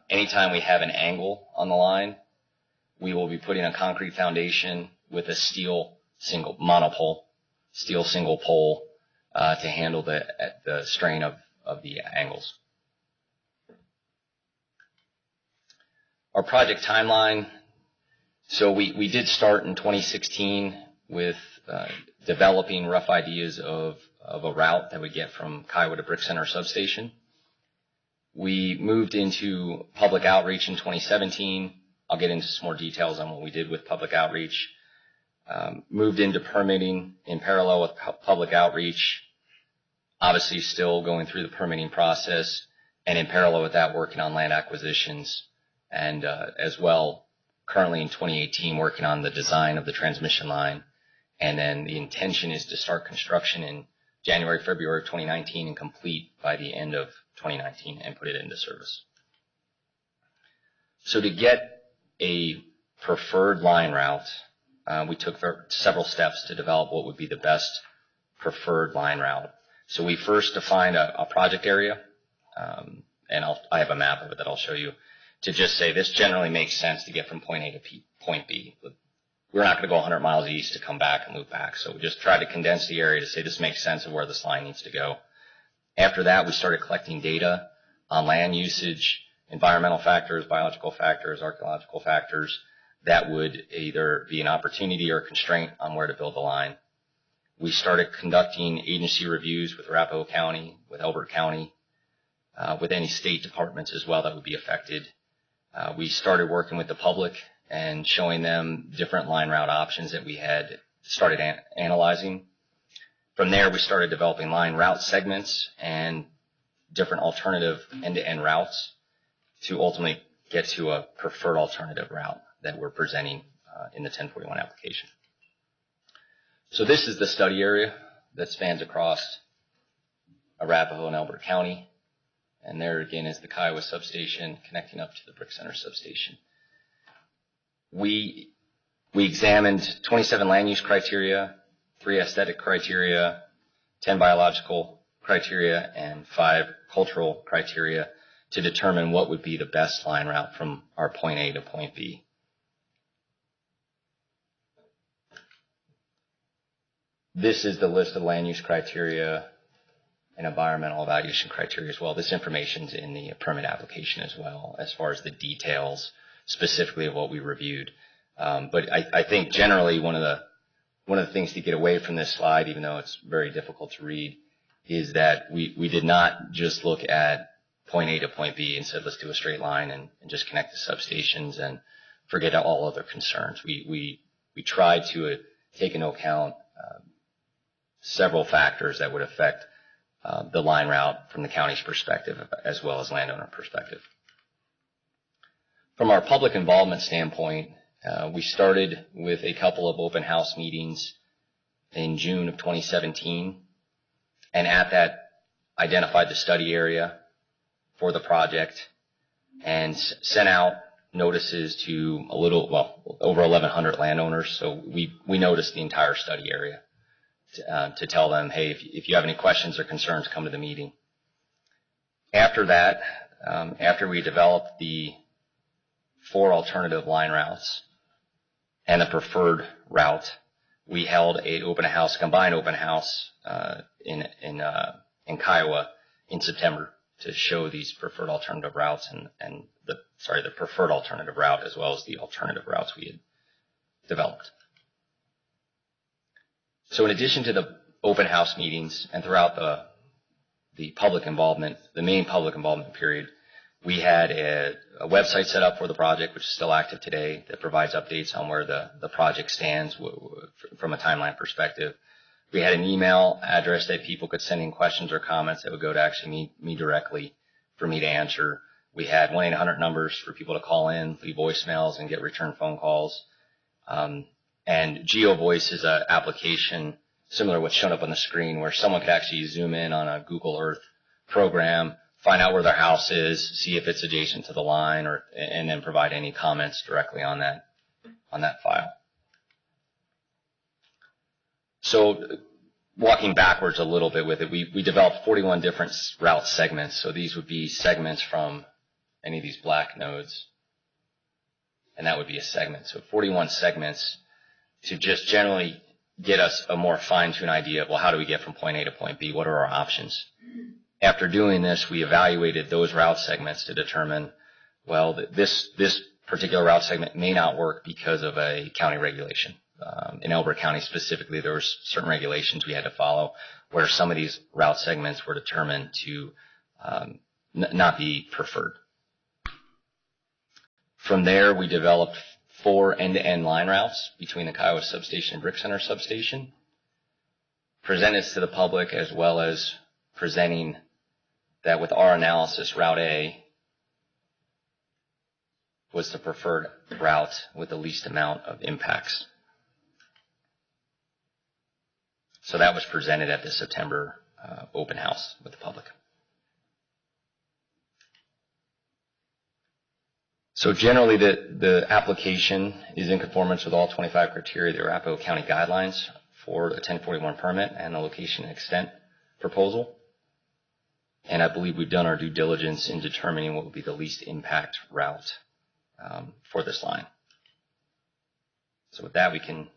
Speaker 15: Anytime we have an angle on the line, we will be putting a concrete foundation with a steel single monopole, steel single pole to handle the strain of the angles. Our project timeline. So we did start in 2016 with developing rough ideas of a route that would get from Kiowa to Brick Center substation. We moved into public outreach in 2017. I'll get into some more details on what we did with public outreach. Moved into permitting in parallel with public outreach. Obviously still going through the permitting process, and in parallel with that working on land acquisitions, and as well currently in 2018 working on the design of the transmission line. And then the intention is to start construction in January, February of 2019 and complete by the end of 2019 and put it into service. So to get a preferred line route, we took several steps to develop what would be the best preferred line route. So we first defined a project area, and I have a map of it that I'll show you, to just say this generally makes sense to get from point A to point B. We're not going to go 100 miles east to come back and loop back. So we just tried to condense the area to say this makes sense of where this line needs to go. After that, we started collecting data on land usage, environmental factors, biological factors, archaeological factors that would either be an opportunity or a constraint on where to build the line. We started conducting agency reviews with Arapahoe County, with Elbert County, with any state departments as well that would be affected. We started working with the public and showing them different line route options that we had started analyzing. From there, we started developing line route segments and different alternative end-to-end routes to ultimately get to a preferred alternative route that we're presenting in the 1041 application. So this is the study area that spans across Arapahoe and Elbert County. And there again is the Kiowa substation connecting up to the Brick Center substation. We examined 27 land use criteria, 3 aesthetic criteria, 10 biological criteria, and 5 cultural criteria to determine what would be the best line route from our point A to point B. This is the list of land use criteria and environmental evaluation criteria as well. This information's in the permit application as well, as far as the details specifically of what we reviewed. But I think generally one of the things to get away from this slide, even though it's very difficult to read, is that we did not just look at point A to point B and said, let's do a straight line and just connect the substations and forget all other concerns. We tried to take into account several factors that would affect the line route from the county's perspective as well as landowner perspective. From our public involvement standpoint, we started with a couple of open house meetings in June of 2017, and at that identified the study area for the project and sent out notices to over 1,100 landowners. So we noticed the entire study area to tell them, hey, if you have any questions or concerns, come to the meeting. After that, after we developed the 4 alternative line routes and the preferred route, we held a combined open house in Kiowa in September to show these preferred alternative routes and the preferred alternative route as well as the alternative routes we had developed. So in addition to the open house meetings and throughout the public involvement, the main public involvement period, we had a website set up for the project, which is still active today, that provides updates on where the project stands from a timeline perspective. We had an email address that people could send in questions or comments that would go to actually me directly for me to answer. We had 1-800 numbers for people to call in, leave voicemails, and get return phone calls. And GeoVoice is an application similar to what's shown up on the screen where someone could actually zoom in on a Google Earth program, find out where their house is, see if it's adjacent to the line, and then provide any comments directly on that file. So walking backwards a little bit with it, we developed 41 different route segments. So these would be segments from any of these black nodes, and that would be a segment. So 41 segments to just generally get us a more fine-tuned idea of, well, how do we get from point A to point B? What are our options? After doing this, we evaluated those route segments to determine, well, this particular route segment may not work because of a county regulation. In Elbert County specifically, there were certain regulations we had to follow where some of these route segments were determined to not be preferred. From there, we developed 4 end-to-end line routes between the Kiowa substation and Brick Center substation, presented to the public as well as presenting that with our analysis, Route A was the preferred route with the least amount of impacts. So that was presented at the September open house with the public. So generally, the application is in conformance with all 25 criteria of the Arapahoe County guidelines for the 1041 permit and the location and extent proposal. And I believe we've done our due diligence in determining what would be the least impact route for this line. So with that, we can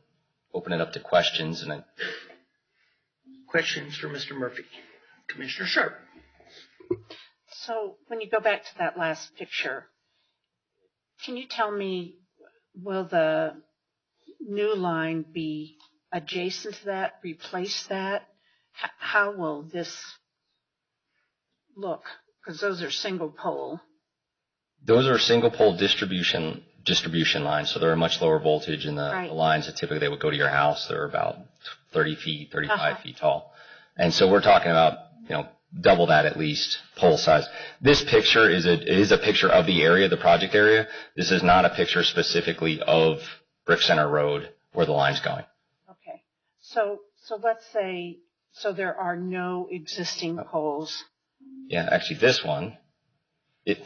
Speaker 15: open it up to questions. And
Speaker 1: Questions for Mr. Murphy. Commissioner Sharp.
Speaker 13: So when you go back to that last picture, can you tell me, will the new line be adjacent to that, replace that? How will this look? Because those are single pole.
Speaker 15: Those are single pole distribution lines, so they're a much lower voltage, and the lines that typically they would go to your house, they're about 30 feet, 35 feet tall. And so we're talking about, double that at least pole size. This picture is a picture of the area, the project area. This is not a picture specifically of Brick Center Road where the line's going.
Speaker 13: Okay. So let's say, so there are no existing poles.
Speaker 15: Yeah, actually this one, let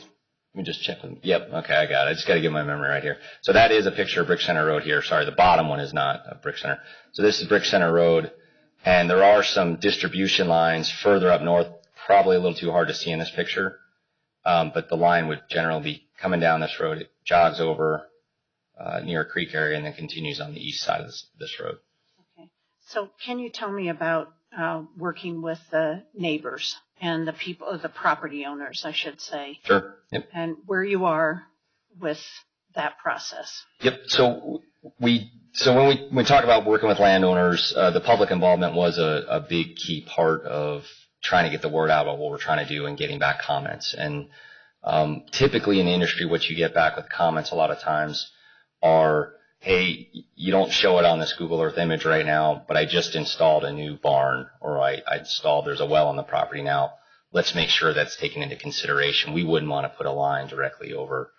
Speaker 15: me just check. Yep, okay, I got it. I just got to get my memory right here. So that is a picture of Brick Center Road here. Sorry, the bottom one is not a Brick Center. So this is Brick Center Road, and there are some distribution lines further up north, probably a little too hard to see in this picture, but the line would generally be coming down this road. It jogs over near a creek area and then continues on the east side of this road.
Speaker 13: Okay. So can you tell me about working with the neighbors and the people, the property owners, I should say?
Speaker 15: Sure. Yep.
Speaker 13: And where you are with that process?
Speaker 15: Yep. So when we talk about working with landowners, the public involvement was a big key part of trying to get the word out about what we're trying to do and getting back comments. And typically in the industry, what you get back with comments a lot of times are, hey, you don't show it on this Google Earth image right now, but I just installed a new barn, or I installed, there's a well on the property now. Let's make sure that's taken into consideration. We wouldn't want to put a line directly over,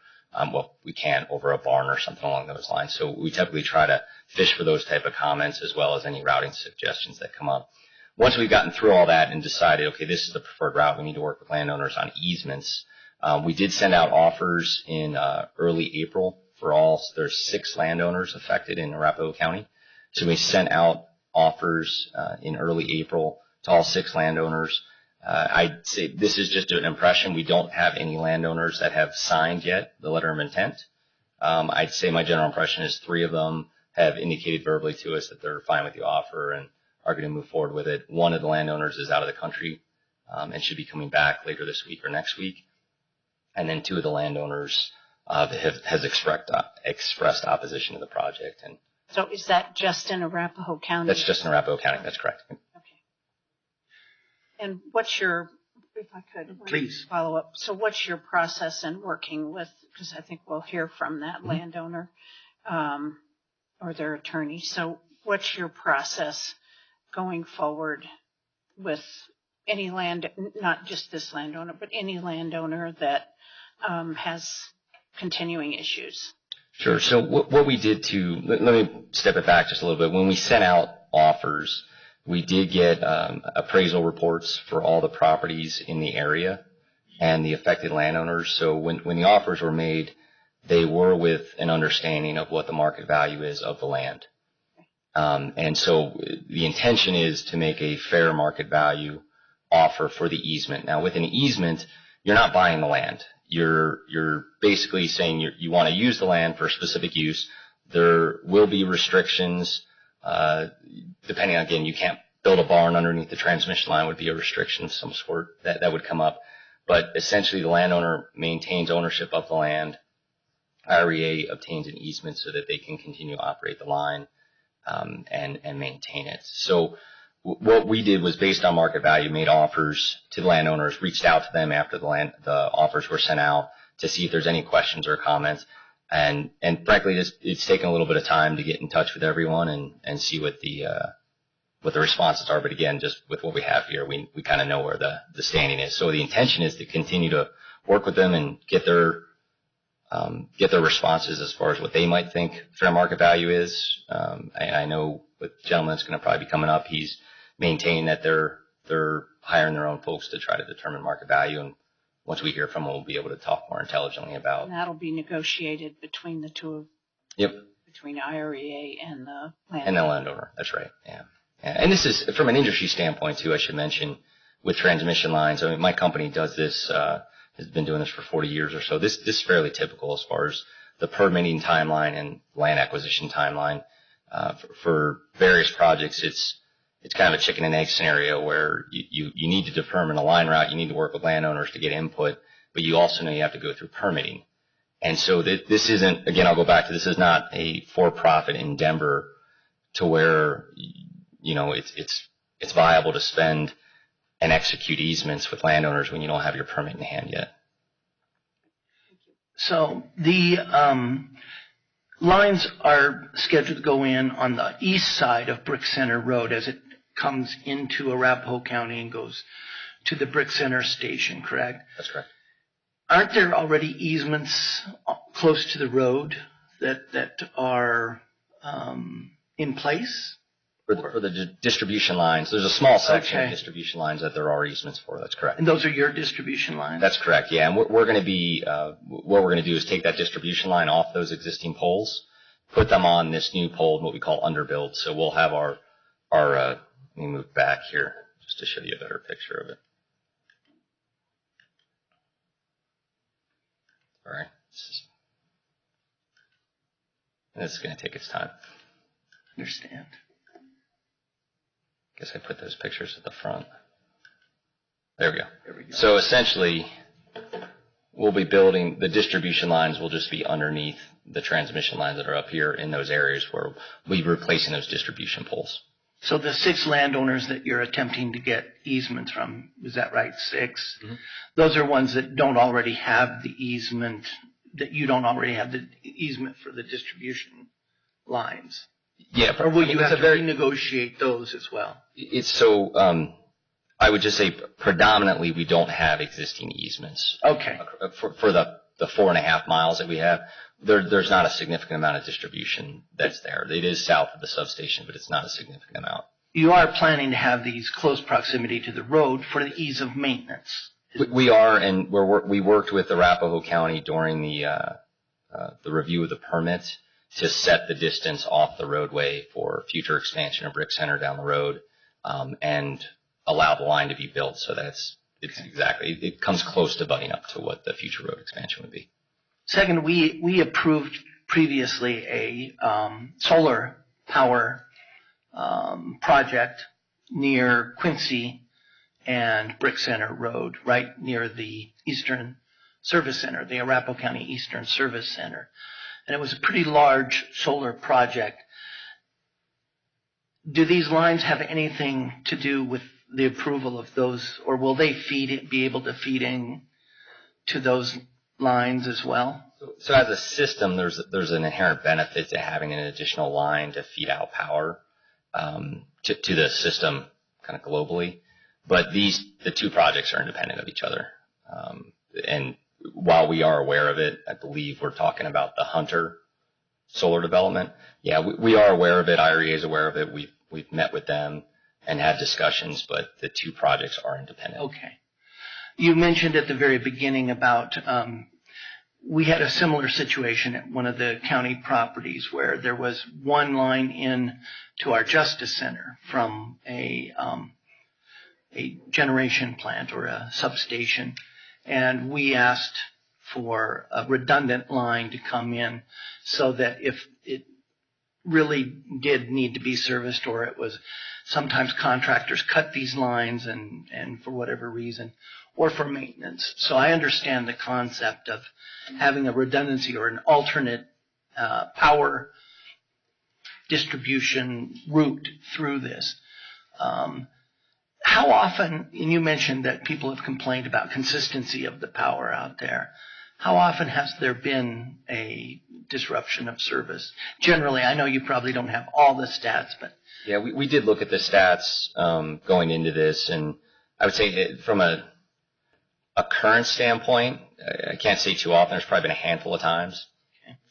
Speaker 15: we can't over a barn or something along those lines. So we typically try to fish for those type of comments as well as any routing suggestions that come up. Once we've gotten through all that and decided, okay, this is the preferred route, we need to work with landowners on easements. We did send out offers in early April for all. There's 6 landowners affected in Arapahoe County. So we sent out offers in early April to all 6 landowners. I'd say this is just an impression. We don't have any landowners that have signed yet the letter of intent. I'd say my general impression is 3 of them have indicated verbally to us that they're fine with the offer and are going to move forward with it. 1 of the landowners is out of the country and should be coming back later this week or next week. And then 2 of the landowners has expressed opposition to the project. And
Speaker 13: so is that just in Arapahoe County?
Speaker 15: That's just in Arapahoe County. That's correct.
Speaker 13: Okay. And what's your, if I could
Speaker 1: please
Speaker 13: follow up, so what's your process in working with, because I think we'll hear from that landowner or their attorney. So what's your process going forward with any land, not just this landowner, but any landowner that has continuing issues?
Speaker 15: Sure. So what we did let me step it back just a little bit. When we sent out offers, we did get appraisal reports for all the properties in the area and the affected landowners. So when the offers were made, they were with an understanding of what the market value is of the land. And so the intention is to make a fair market value offer for the easement. Now, with an easement, you're not buying the land. You're basically saying you want to use the land for a specific use. There will be restrictions, depending on, again, you can't build a barn underneath the transmission line would be a restriction of some sort that would come up. But essentially the landowner maintains ownership of the land. IREA obtains an easement so that they can continue to operate the line and maintain it. So what we did was based on market value, made offers to the landowners, reached out to them after the offers were sent out to see if there's any questions or comments. And frankly, it's taken a little bit of time to get in touch with everyone and see what the responses are. But again, just with what we have here, we kind of know where the standing is. So the intention is to continue to work with them and get their responses as far as what they might think fair market value is. I know with the gentleman that's going to probably be coming up, he's maintained that they're hiring their own folks to try to determine market value. And once we hear from them, we'll be able to talk more intelligently about.
Speaker 13: And that'll be negotiated between the two of.
Speaker 15: Yep.
Speaker 13: Between IREA and the landowner.
Speaker 15: And the landowner. That's right. Yeah. And this is from an industry standpoint too. I should mention with transmission lines. I mean, my company does this. Has been doing this for 40 years or so. This is fairly typical as far as the permitting timeline and land acquisition timeline. For various projects, it's kind of a chicken and egg scenario where you need to determine a line route, you need to work with landowners to get input, but you also know you have to go through permitting. And so this isn't, again, I'll go back to this is not a for-profit endeavor to where, it's viable to spend and execute easements with landowners when you don't have your permit in hand yet.
Speaker 1: So the lines are scheduled to go in on the east side of Brick Center Road as it comes into Arapahoe County and goes to the Brick Center station, correct?
Speaker 15: That's correct.
Speaker 1: Aren't there already easements close to the road that are in place?
Speaker 15: For the distribution lines, there's a small section of distribution lines that there are easements for. That's correct.
Speaker 1: And those are your distribution lines?
Speaker 15: That's correct. Yeah, and we're going to be what we're going to do is take that distribution line off those existing poles, put them on this new pole, what we call underbuild. So we'll have our let me move back here just to show you a better picture of it. All right. This is going to take its time.
Speaker 1: Understand.
Speaker 15: Guess I put those pictures at the front. There we go. So essentially, we'll be building, the distribution lines will just be underneath the transmission lines that are up here in those areas where we'll be replacing those distribution poles.
Speaker 1: So the 6 landowners that you're attempting to get easements from, is that right, 6? Mm-hmm. Those are ones that don't already have the easement, that you don't already have the easement for the distribution lines?
Speaker 15: Yeah.
Speaker 1: Or will you have to renegotiate those as well?
Speaker 15: It's so, I would just say predominantly we don't have existing easements.
Speaker 1: Okay.
Speaker 15: For the 4.5 miles that we have, there's not a significant amount of distribution that's there. It is south of the substation, but it's not a significant amount.
Speaker 1: You are planning to have these close proximity to the road for the ease of maintenance?
Speaker 15: We are, and we worked with Arapahoe County during the review of the permit to set the distance off the roadway for future expansion of Brick Center down the road, and allow the line to be built so that it comes close to butting up to what the future road expansion would be.
Speaker 1: Second, we approved previously a solar power project near Quincy and Brick Center Road, right near the Eastern Service Center, the Arapahoe County Eastern Service Center. And it was a pretty large solar project. Do these lines have anything to do with the approval of those, or will they be able to feed in to those lines as well?
Speaker 15: So as a system, there's an inherent benefit to having an additional line to feed out power to the system kind of globally. But the 2 projects are independent of each other. And while we are aware of it, I believe we're talking about the Hunter solar development. Yeah, we are aware of it. IREA is aware of it. We've met with them and had discussions, but the 2 projects are independent.
Speaker 1: Okay. You mentioned at the very beginning about we had a similar situation at one of the county properties where there was one line in to our Justice Center from a generation plant or a substation, and we asked for a redundant line to come in so that if it really did need to be serviced, or it was sometimes contractors cut these lines and for whatever reason, or for maintenance. So I understand the concept of having a redundancy or an alternate power distribution route through this. How often, and you mentioned that people have complained about consistency of the power out there, how often has there been a disruption of service? Generally, I know you probably don't have all the stats, but...
Speaker 15: Yeah, we did look at the stats going into this, and I would say from a current standpoint, I can't say too often. There's probably been a handful of times,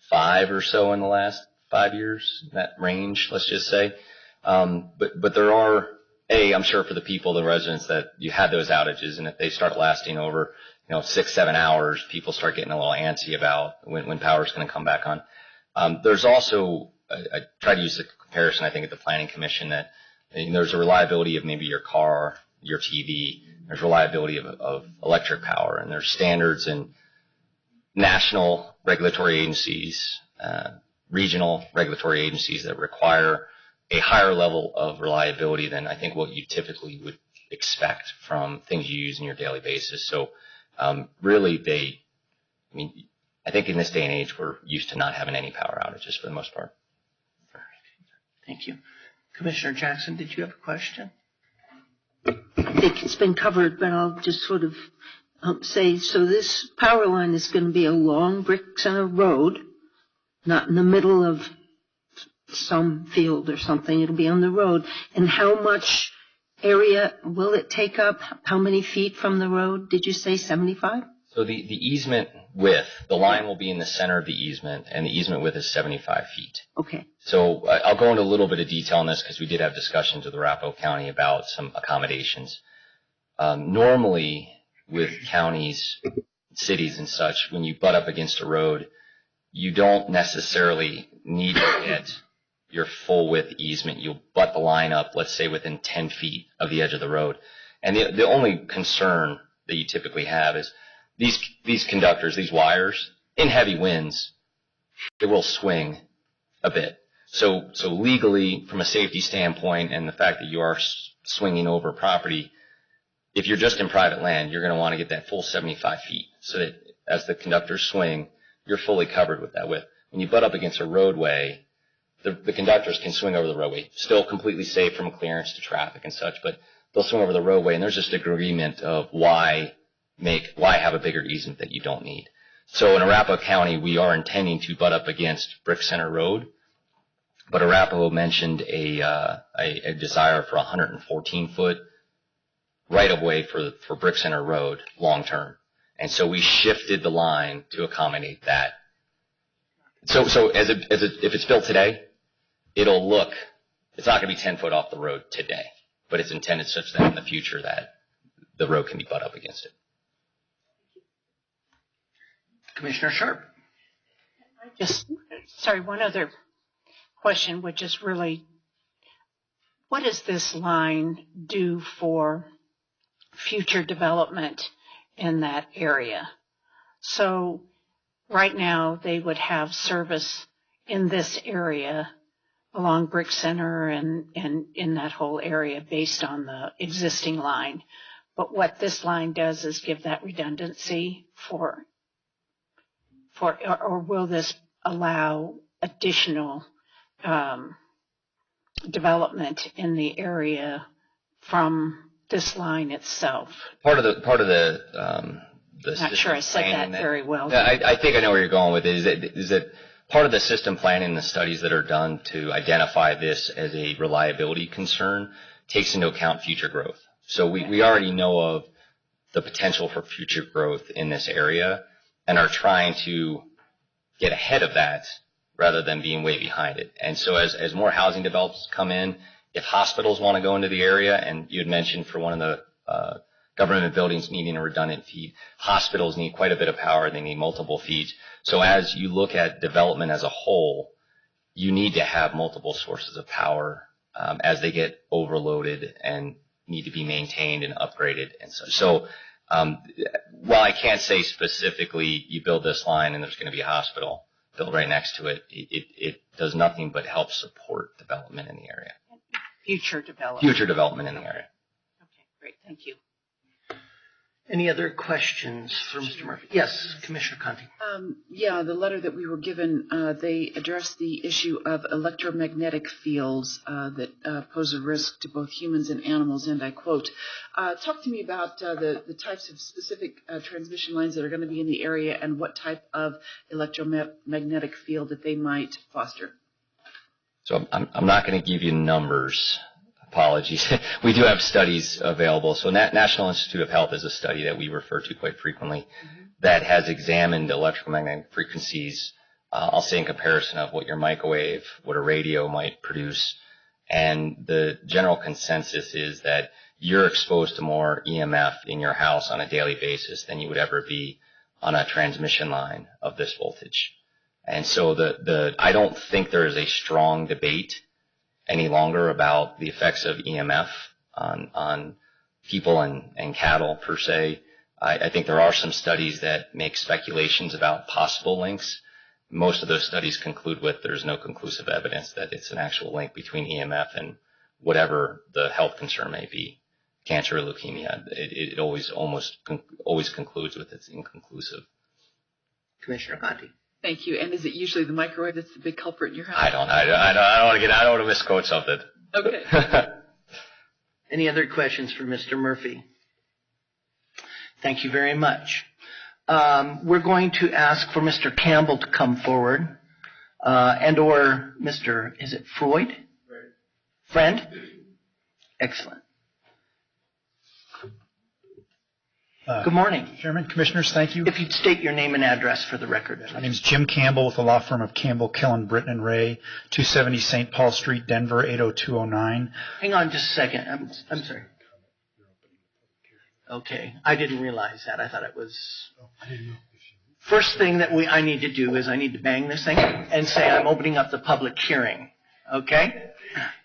Speaker 15: 5 or so in the last 5 years, that range, let's just say. But there are, I'm sure for the people, the residents, that you had those outages, and if they start lasting over 6-7 hours, people start getting a little antsy about when power is going to come back on. There's also, I try to use the comparison, I think, at the Planning Commission, that there's a reliability of maybe your car, your TV. There's reliability of electric power, and there's standards in national regulatory agencies, regional regulatory agencies that require a higher level of reliability than I think what you typically would expect from things you use in your daily basis. So really I think in this day and age, we're used to not having any power outages for the most part.
Speaker 1: Thank you. Commissioner Jackson, did you have a question?
Speaker 11: I think it's been covered, but I'll just sort of say, so this power line is going to be along Brick Center Road, not in the middle of some field or something. It'll be on the road. And how much area will it take up? How many feet from the road? Did you say 75?
Speaker 15: So the easement width, the line will be in the center of the easement, and the easement width is 75 feet.
Speaker 11: Okay.
Speaker 15: So I'll go into a little bit of detail on this because we did have discussions with Arapahoe County about some accommodations. Normally, with counties, cities and such, when you butt up against a road, you don't necessarily need to get your full width easement. You'll butt the line up, let's say, within 10 feet of the edge of the road. And the only concern that you typically have is these conductors, these wires, in heavy winds, they will swing a bit. So legally, from a safety standpoint, and the fact that you are swinging over property, if you're just in private land, you're going to want to get that full 75 feet so that as the conductors swing, you're fully covered with that width. When you butt up against a roadway, the conductors can swing over the roadway, still completely safe from clearance to traffic and such, but they'll swing over the roadway, and there's just agreement of why have a bigger easement that you don't need. So in Arapahoe County, we are intending to butt up against Brick Center Road, but Arapahoe mentioned a desire for 114-foot right-of-way for Brick Center Road long-term. And so we shifted the line to accommodate that. So if it's built today, it's not going to be 10 foot off the road today, but it's intended such that in the future that the road can be butt up against it.
Speaker 1: Commissioner Sharp.
Speaker 13: One other question would just really, what does this line do for future development in that area? So right now they would have service in this area along Brick Center and in that whole area based on the existing line. But what this line does is give that redundancy or will this allow additional development in the area from this line itself?
Speaker 15: Part of the
Speaker 13: Not sure I said that very well.
Speaker 15: I think I know where you're going with it. Is that part of the system planning and the studies that are done to identify this as a reliability concern takes into account future growth. So we already know of the potential for future growth in this area and are trying to get ahead of that rather than being way behind it. And so as more housing developments come in, if hospitals want to go into the area, and you had mentioned for one of the government buildings needing a redundant feed, hospitals need quite a bit of power. They need multiple feeds. So as you look at development as a whole, you need to have multiple sources of power as they get overloaded and need to be maintained and upgraded and such. So while I can't say specifically you build this line and there's going to be a hospital built right next to it, it does nothing but help support development in the area.
Speaker 13: Future development.
Speaker 15: Future development in the area.
Speaker 13: Okay, great. Thank you.
Speaker 1: Any other questions for Mr. Murphy? Yes, Commissioner Conti.
Speaker 2: The letter that we were given, they addressed the issue of electromagnetic fields that pose a risk to both humans and animals, and I quote, talk to me about the types of specific transmission lines that are going to be in the area and what type of electromagnetic field that they might foster.
Speaker 15: So I'm not going to give you numbers. Apologies. We do have studies available. So National Institute of Health is a study that we refer to quite frequently that has examined electromagnetic frequencies, I'll say in comparison of what your microwave, what a radio might produce. And the general consensus is that you're exposed to more EMF in your house on a daily basis than you would ever be on a transmission line of this voltage. And so I don't think there is a strong debate any longer about the effects of EMF on people and cattle per se. I think there are some studies that make speculations about possible links. Most of those studies conclude with there's no conclusive evidence that it's an actual link between EMF and whatever the health concern may be, cancer or leukemia. It always concludes with it's inconclusive.
Speaker 1: Commissioner Conti.
Speaker 2: Thank you. And is it usually the microwave that's the big culprit in your house?
Speaker 15: I don't want to misquote something.
Speaker 2: Okay.
Speaker 1: Any other questions for Mr. Murphy? Thank you very much. We're going to ask for Mr. Campbell to come forward, and or Mr. Is it Freud? Friend? Excellent. Good morning.
Speaker 6: Chairman, Commissioners, thank you.
Speaker 1: If you'd state your name and address for the record.
Speaker 6: My name is Jim Campbell with the law firm of Campbell, Killen, Britton, and Ray, 270 St. Paul Street, Denver, 80209.
Speaker 1: Hang on just a second. I'm sorry. Okay, I didn't realize that. I thought it was... First thing that I need to do is I need to bang this thing and say I'm opening up the public hearing. Okay?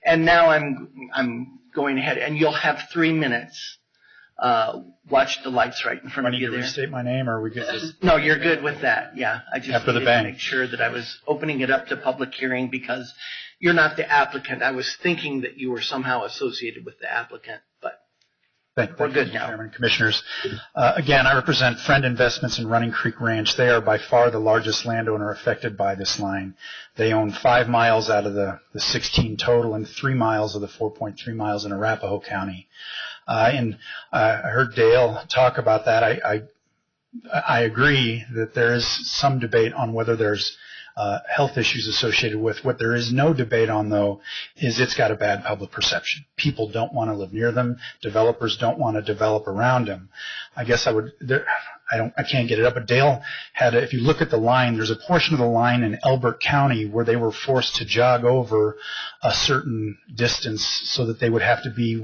Speaker 1: And now I'm going ahead, and you'll have 3 minutes. Watch the lights right in front of you there.
Speaker 6: Do I need to restate my name, or are we good?
Speaker 1: No, you're good with that. Yeah, I just
Speaker 6: After the
Speaker 1: needed
Speaker 6: bang.
Speaker 1: to make sure that I was opening it up to public hearing because you're not the applicant. I was thinking that you were somehow associated with the applicant, but we're good now.
Speaker 6: Chairman, Commissioners. Again, I represent Friend Investments in Running Creek Ranch. They are by far the largest landowner affected by this line. They own 5 miles out of the 16 total and 3 miles of the 4.3 miles in Arapahoe County. And I heard Dale talk about that. I agree that there is some debate on whether there's health issues associated with. What there is no debate on, though, is it's got a bad public perception. People don't want to live near them. Developers don't want to develop around them. I guess I can't get it up, but Dale had, if you look at the line, there's a portion of the line in Elbert County where they were forced to jog over a certain distance so that they would have to be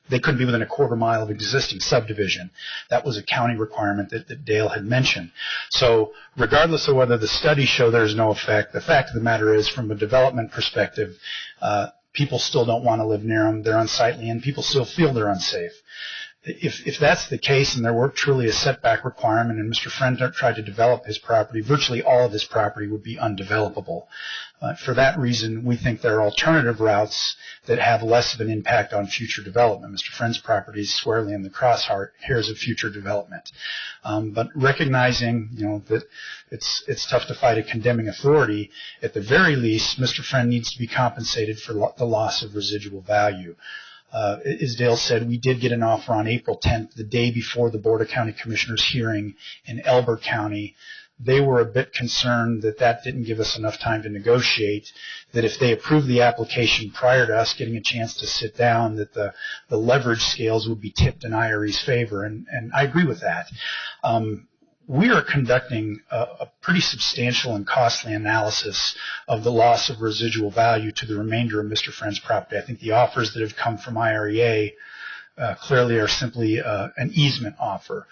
Speaker 6: they couldn't be within a quarter mile of existing subdivision. That was a county requirement that Dale had mentioned. So regardless of whether the studies show there's no effect, the fact of the matter is, from a development perspective, people still don't want to live near them. They're unsightly, and people still feel they're unsafe. If that's the case and there were truly a setback requirement and Mr. Friend tried to develop his property, virtually all of his property would be undevelopable. For that reason, we think there are alternative routes that have less of an impact on future development. Mr. Friend's property is squarely in the crosshairs of future development. But recognizing, that it's tough to fight a condemning authority, at the very least, Mr. Friend needs to be compensated for the loss of residual value. As Dale said, we did get an offer on April 10th, the day before the Board of County Commissioners hearing in Elbert County. They were a bit concerned that didn't give us enough time to negotiate, that if they approved the application prior to us getting a chance to sit down, that the leverage scales would be tipped in IRE's favor, and I agree with that. We are conducting a pretty substantial and costly analysis of the loss of residual value to the remainder of Mr. Friend's property. I think the offers that have come from IREA clearly are simply an easement offer.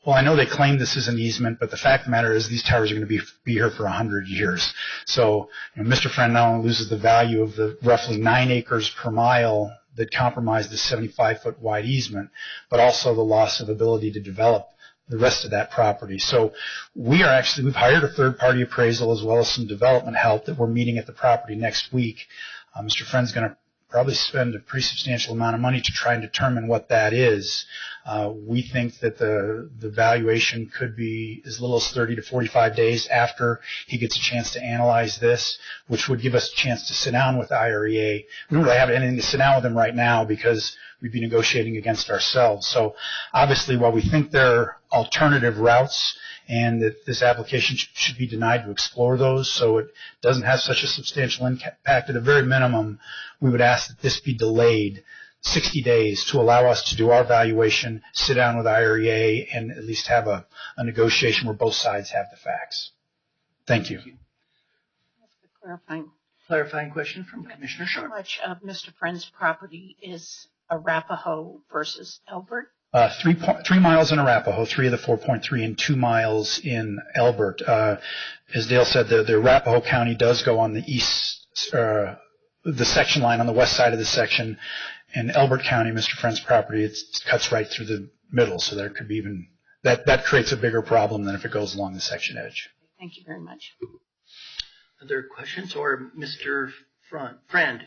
Speaker 6: Well, I know they claim this is an easement, but the fact of the matter is these towers are going to be here for 100 years. So Mr. Friend not only loses the value of the roughly 9 acres per mile that comprise the 75-foot wide easement, but also the loss of ability to develop the rest of that property. So we've hired a third-party appraisal as well as some development help that we're meeting at the property next week. Mr. Friend's going to probably spend a pretty substantial amount of money to try and determine what that is. We think that the valuation could be as little as 30 to 45 days after he gets a chance to analyze this, which would give us a chance to sit down with IREA. We don't really have anything to sit down with them right now because we'd be negotiating against ourselves. So obviously, while we think there are alternative routes and that this application should be denied to explore those so it doesn't have such a substantial impact, at a very minimum, we would ask that this be delayed 60 days to allow us to do our valuation, sit down with IREA, and at least have a negotiation where both sides have the facts. Thank you.
Speaker 1: Clarifying question from Commissioner Sharp.
Speaker 13: How much of Mr. Friend's property is Arapahoe versus Elbert?
Speaker 6: 3 miles in Arapahoe, 3 of the 4.3, and 2 miles in Elbert. As Dale said, the Arapahoe County does go on the east, the section line on the west side of the section. In Elbert County, Mr. Friend's property, it cuts right through the middle, so there could be even that creates a bigger problem than if it goes along the section edge.
Speaker 13: Thank you very much.
Speaker 1: Other questions, or Mr. Friend,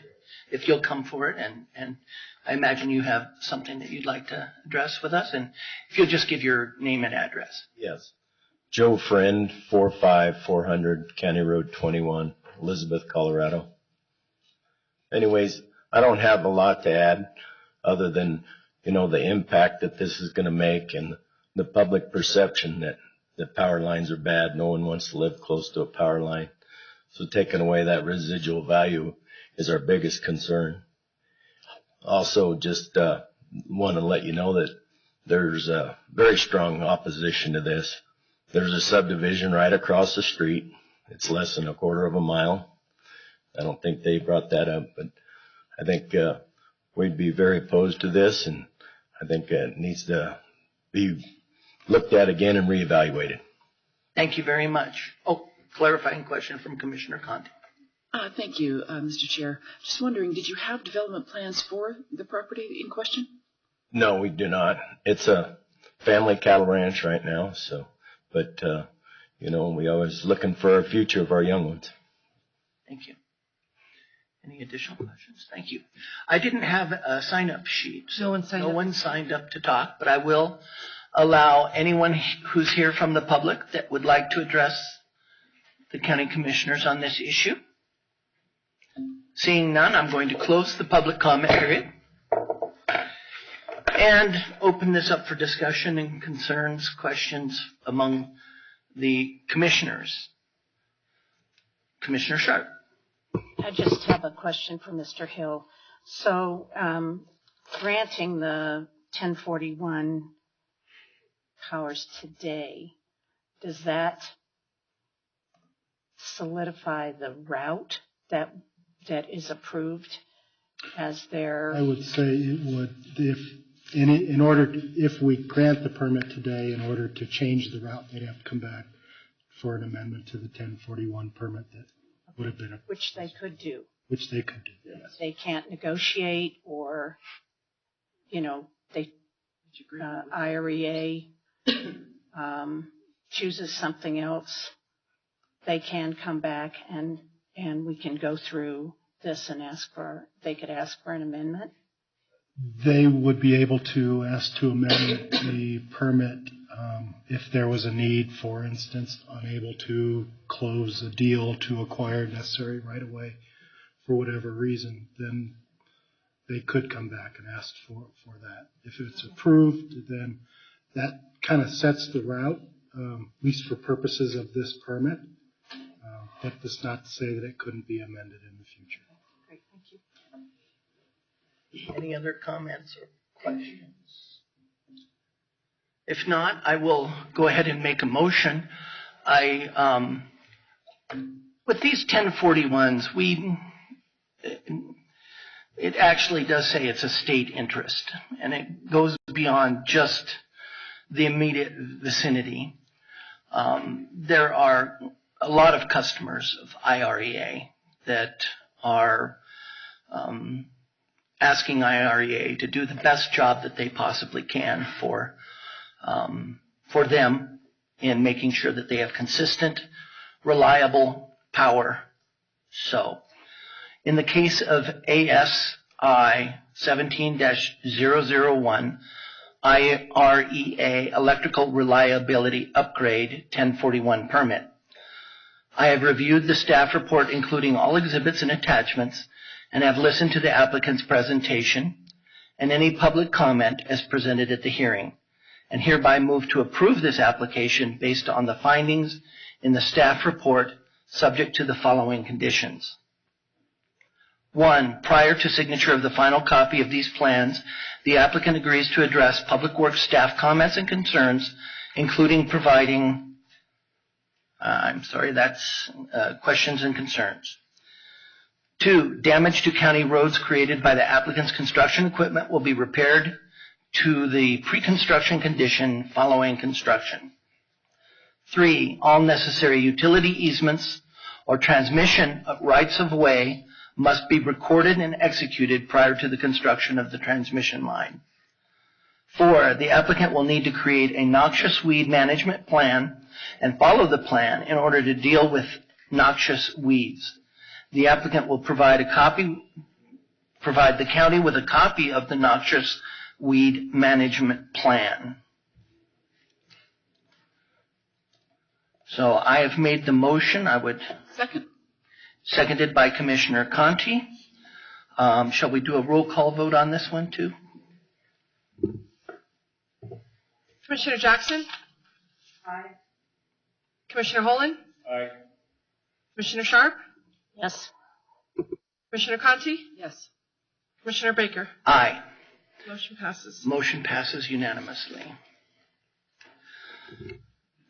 Speaker 1: if you'll come forward, and I imagine you have something that you'd like to address with us, and if you'll just give your name and address.
Speaker 22: Yes. Joe Friend, 45400 County Road 21, Elizabeth, Colorado. Anyways, I don't have a lot to add other than, the impact that this is going to make and the public perception that the power lines are bad. No one wants to live close to a power line. So taking away that residual value is our biggest concern. Also, just want to let you know that there's a very strong opposition to this. There's a subdivision right across the street. It's less than a quarter of a mile. I don't think they brought that up, but I think we'd be very opposed to this, and I think it needs to be looked at again and reevaluated.
Speaker 1: Thank you very much. Oh, clarifying question from Commissioner Conti.
Speaker 2: Thank you, Mr. Chair. Just wondering, did you have development plans for the property in question?
Speaker 22: No, we do not. It's a family cattle ranch right now, but we always looking for a future of our young ones.
Speaker 1: Thank you. Any additional questions? Thank you. I didn't have a sign-up sheet, so no one signed up to talk, but I will allow anyone who's here from the public that would like to address the county commissioners on this issue. Seeing none, I'm going to close the public comment period and open this up for discussion and concerns, questions among the commissioners. Commissioner Sharp.
Speaker 13: I just have a question for Mr. Hill. So, granting the 1041 powers today, does that solidify the route that is approved as their?
Speaker 9: I would say it would, if we grant the permit today, in order to change the route, they'd have to come back for an amendment to the 1041 permit that would have been approved.
Speaker 13: Which they could do.
Speaker 9: Which they could do, yes.
Speaker 13: They can't negotiate, or, IREA chooses something else. They can come back and we can go through this and they could ask for an amendment.
Speaker 9: They would be able to ask to amend the permit if there was a need, for instance, unable to close a deal to acquire necessary right of way for whatever reason, then they could come back and ask for that. If it's approved, then that kind of sets the route, at least for purposes of this permit. But that's not to say that it couldn't be amended in the future.
Speaker 13: Great, thank you.
Speaker 1: Any other comments or questions? If not, I will go ahead and make a motion. With these 1041s, it actually does say it's a state interest, and it goes beyond just the immediate vicinity. There are a lot of customers of IREA that are asking IREA to do the best job that they possibly can for them in making sure that they have consistent, reliable power. So, in the case of ASI 17-001, IREA Electrical Reliability Upgrade 1041 permit, I have reviewed the staff report, including all exhibits and attachments, and have listened to the applicant's presentation and any public comment as presented at the hearing, and hereby move to approve this application based on the findings in the staff report, subject to the following conditions. 1, prior to signature of the final copy of these plans, the applicant agrees to address Public Works staff comments and concerns, including providing questions and concerns. 2, damage to county roads created by the applicant's construction equipment will be repaired to the pre-construction condition following construction. 3, all necessary utility easements or transmission of rights of way must be recorded and executed prior to the construction of the transmission line. 4, the applicant will need to create a noxious weed management plan and follow the plan in order to deal with noxious weeds. The applicant will provide the county with a copy of the noxious weed management plan. So I have made the motion. I would
Speaker 2: second.
Speaker 1: Seconded by Commissioner Conti. Shall we do a roll call vote on this one too?
Speaker 20: Commissioner Jackson?
Speaker 13: Aye.
Speaker 20: Commissioner Holland?
Speaker 4: Aye.
Speaker 20: Commissioner Sharp?
Speaker 13: Yes.
Speaker 20: Commissioner Conti?
Speaker 2: Yes.
Speaker 20: Commissioner Baker?
Speaker 1: Aye.
Speaker 20: Motion passes.
Speaker 1: Motion passes unanimously.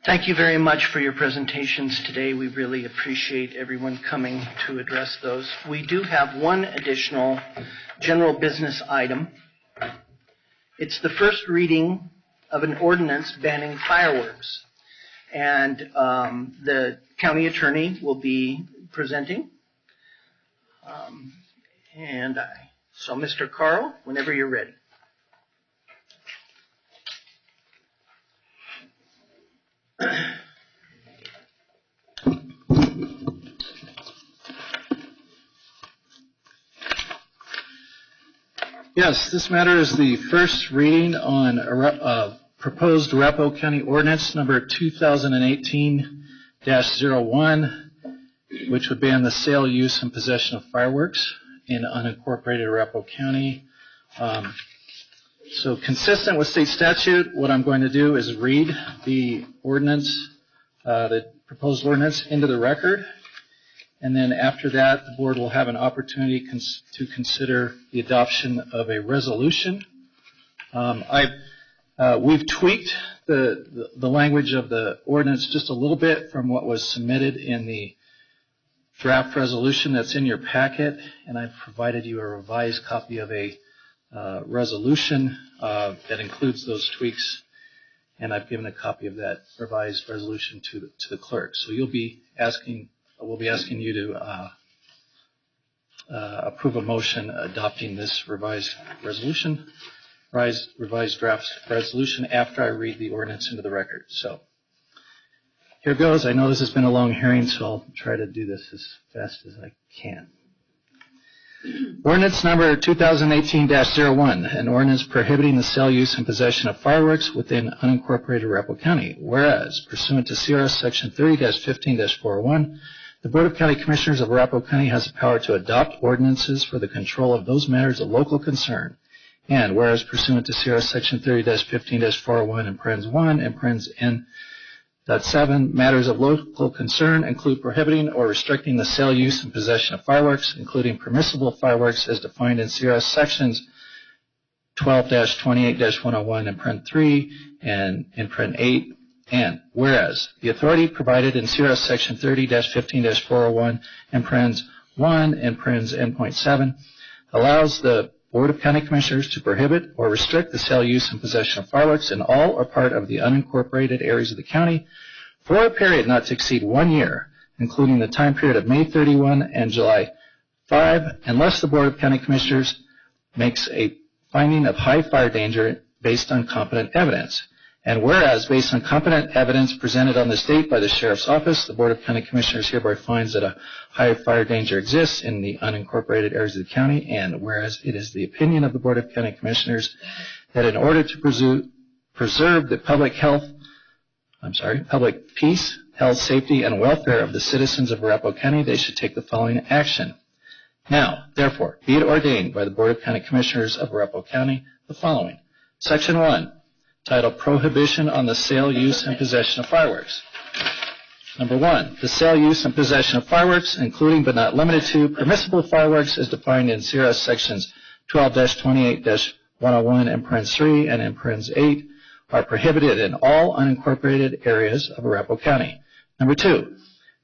Speaker 1: Thank you very much for your presentations today. We really appreciate everyone coming to address those. We do have one additional general business item. It's the first reading of an ordinance banning fireworks. And the county attorney will be presenting. So Mr. Carl, whenever you're ready.
Speaker 5: Yes, this matter is the first reading on a proposed Arapahoe County Ordinance number 2018-01, which would ban the sale, use, and possession of fireworks in unincorporated Arapahoe County. So consistent with state statute, what I'm going to do is read the ordinance, the proposed ordinance into the record. And then after that, the board will have an opportunity to consider the adoption of a resolution. We've tweaked the language of the ordinance just a little bit from what was submitted in the draft resolution that's in your packet, and I've provided you a revised copy of a resolution that includes those tweaks, and I've given a copy of that revised resolution to the clerk. So we'll be asking you to approve a motion adopting this revised resolution, revised draft resolution after I read the ordinance into the record. So here goes. I know this has been a long hearing, so I'll try to do this as fast as I can. Ordinance number 2018-01, an ordinance prohibiting the sale, use, and possession of fireworks within unincorporated Arapahoe County. Whereas, pursuant to CRS Section 30-15-401, the Board of County Commissioners of Arapahoe County has the power to adopt ordinances for the control of those matters of local concern. And whereas, pursuant to CRS Section 30-15-401 and parens 1 and parens N.7, matters of local concern include prohibiting or restricting the sale, use, and possession of fireworks, including permissible fireworks as defined in CRS Sections 12-28-101 in parent 3 and in parent 8. And whereas the authority provided in CRS Section 30-15-401 and parens 1 and parens N.7 allows the Board of County Commissioners to prohibit or restrict the sale, use, and possession of fireworks in all or part of the unincorporated areas of the county for a period not to exceed 1 year, including the time period of May 31 and July 5, unless the Board of County Commissioners makes a finding of high fire danger based on competent evidence. And whereas, based on competent evidence presented on this date by the Sheriff's Office, the Board of County Commissioners hereby finds that a high fire danger exists in the unincorporated areas of the county, and whereas it is the opinion of the Board of County Commissioners that in order to preserve the public peace, health, safety, and welfare of the citizens of Arapahoe County, they should take the following action. Now, therefore, be it ordained by the Board of County Commissioners of Arapahoe County the following. Section 1. Titled Prohibition on the Sale, Use, and Possession of Fireworks. Number 1, the sale, use, and possession of fireworks, including but not limited to permissible fireworks as defined in CRS Sections 12-28-101 in parens 3 and in parens 8, are prohibited in all unincorporated areas of Arapahoe County. Number 2,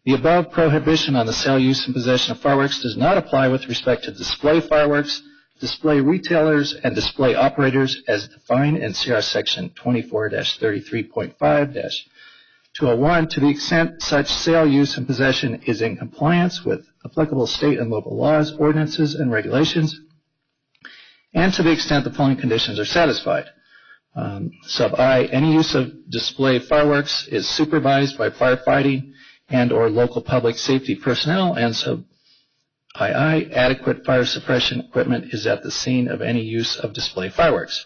Speaker 5: the above prohibition on the sale, use, and possession of fireworks does not apply with respect to display fireworks, display retailers, and display operators as defined in CRS Section 24-33.5-201 to the extent such sale, use, and possession is in compliance with applicable state and local laws, ordinances, and regulations, and to the extent the following conditions are satisfied. Sub I, any use of display fireworks is supervised by firefighting and or local public safety personnel, and sub II, adequate fire suppression equipment is at the scene of any use of display fireworks.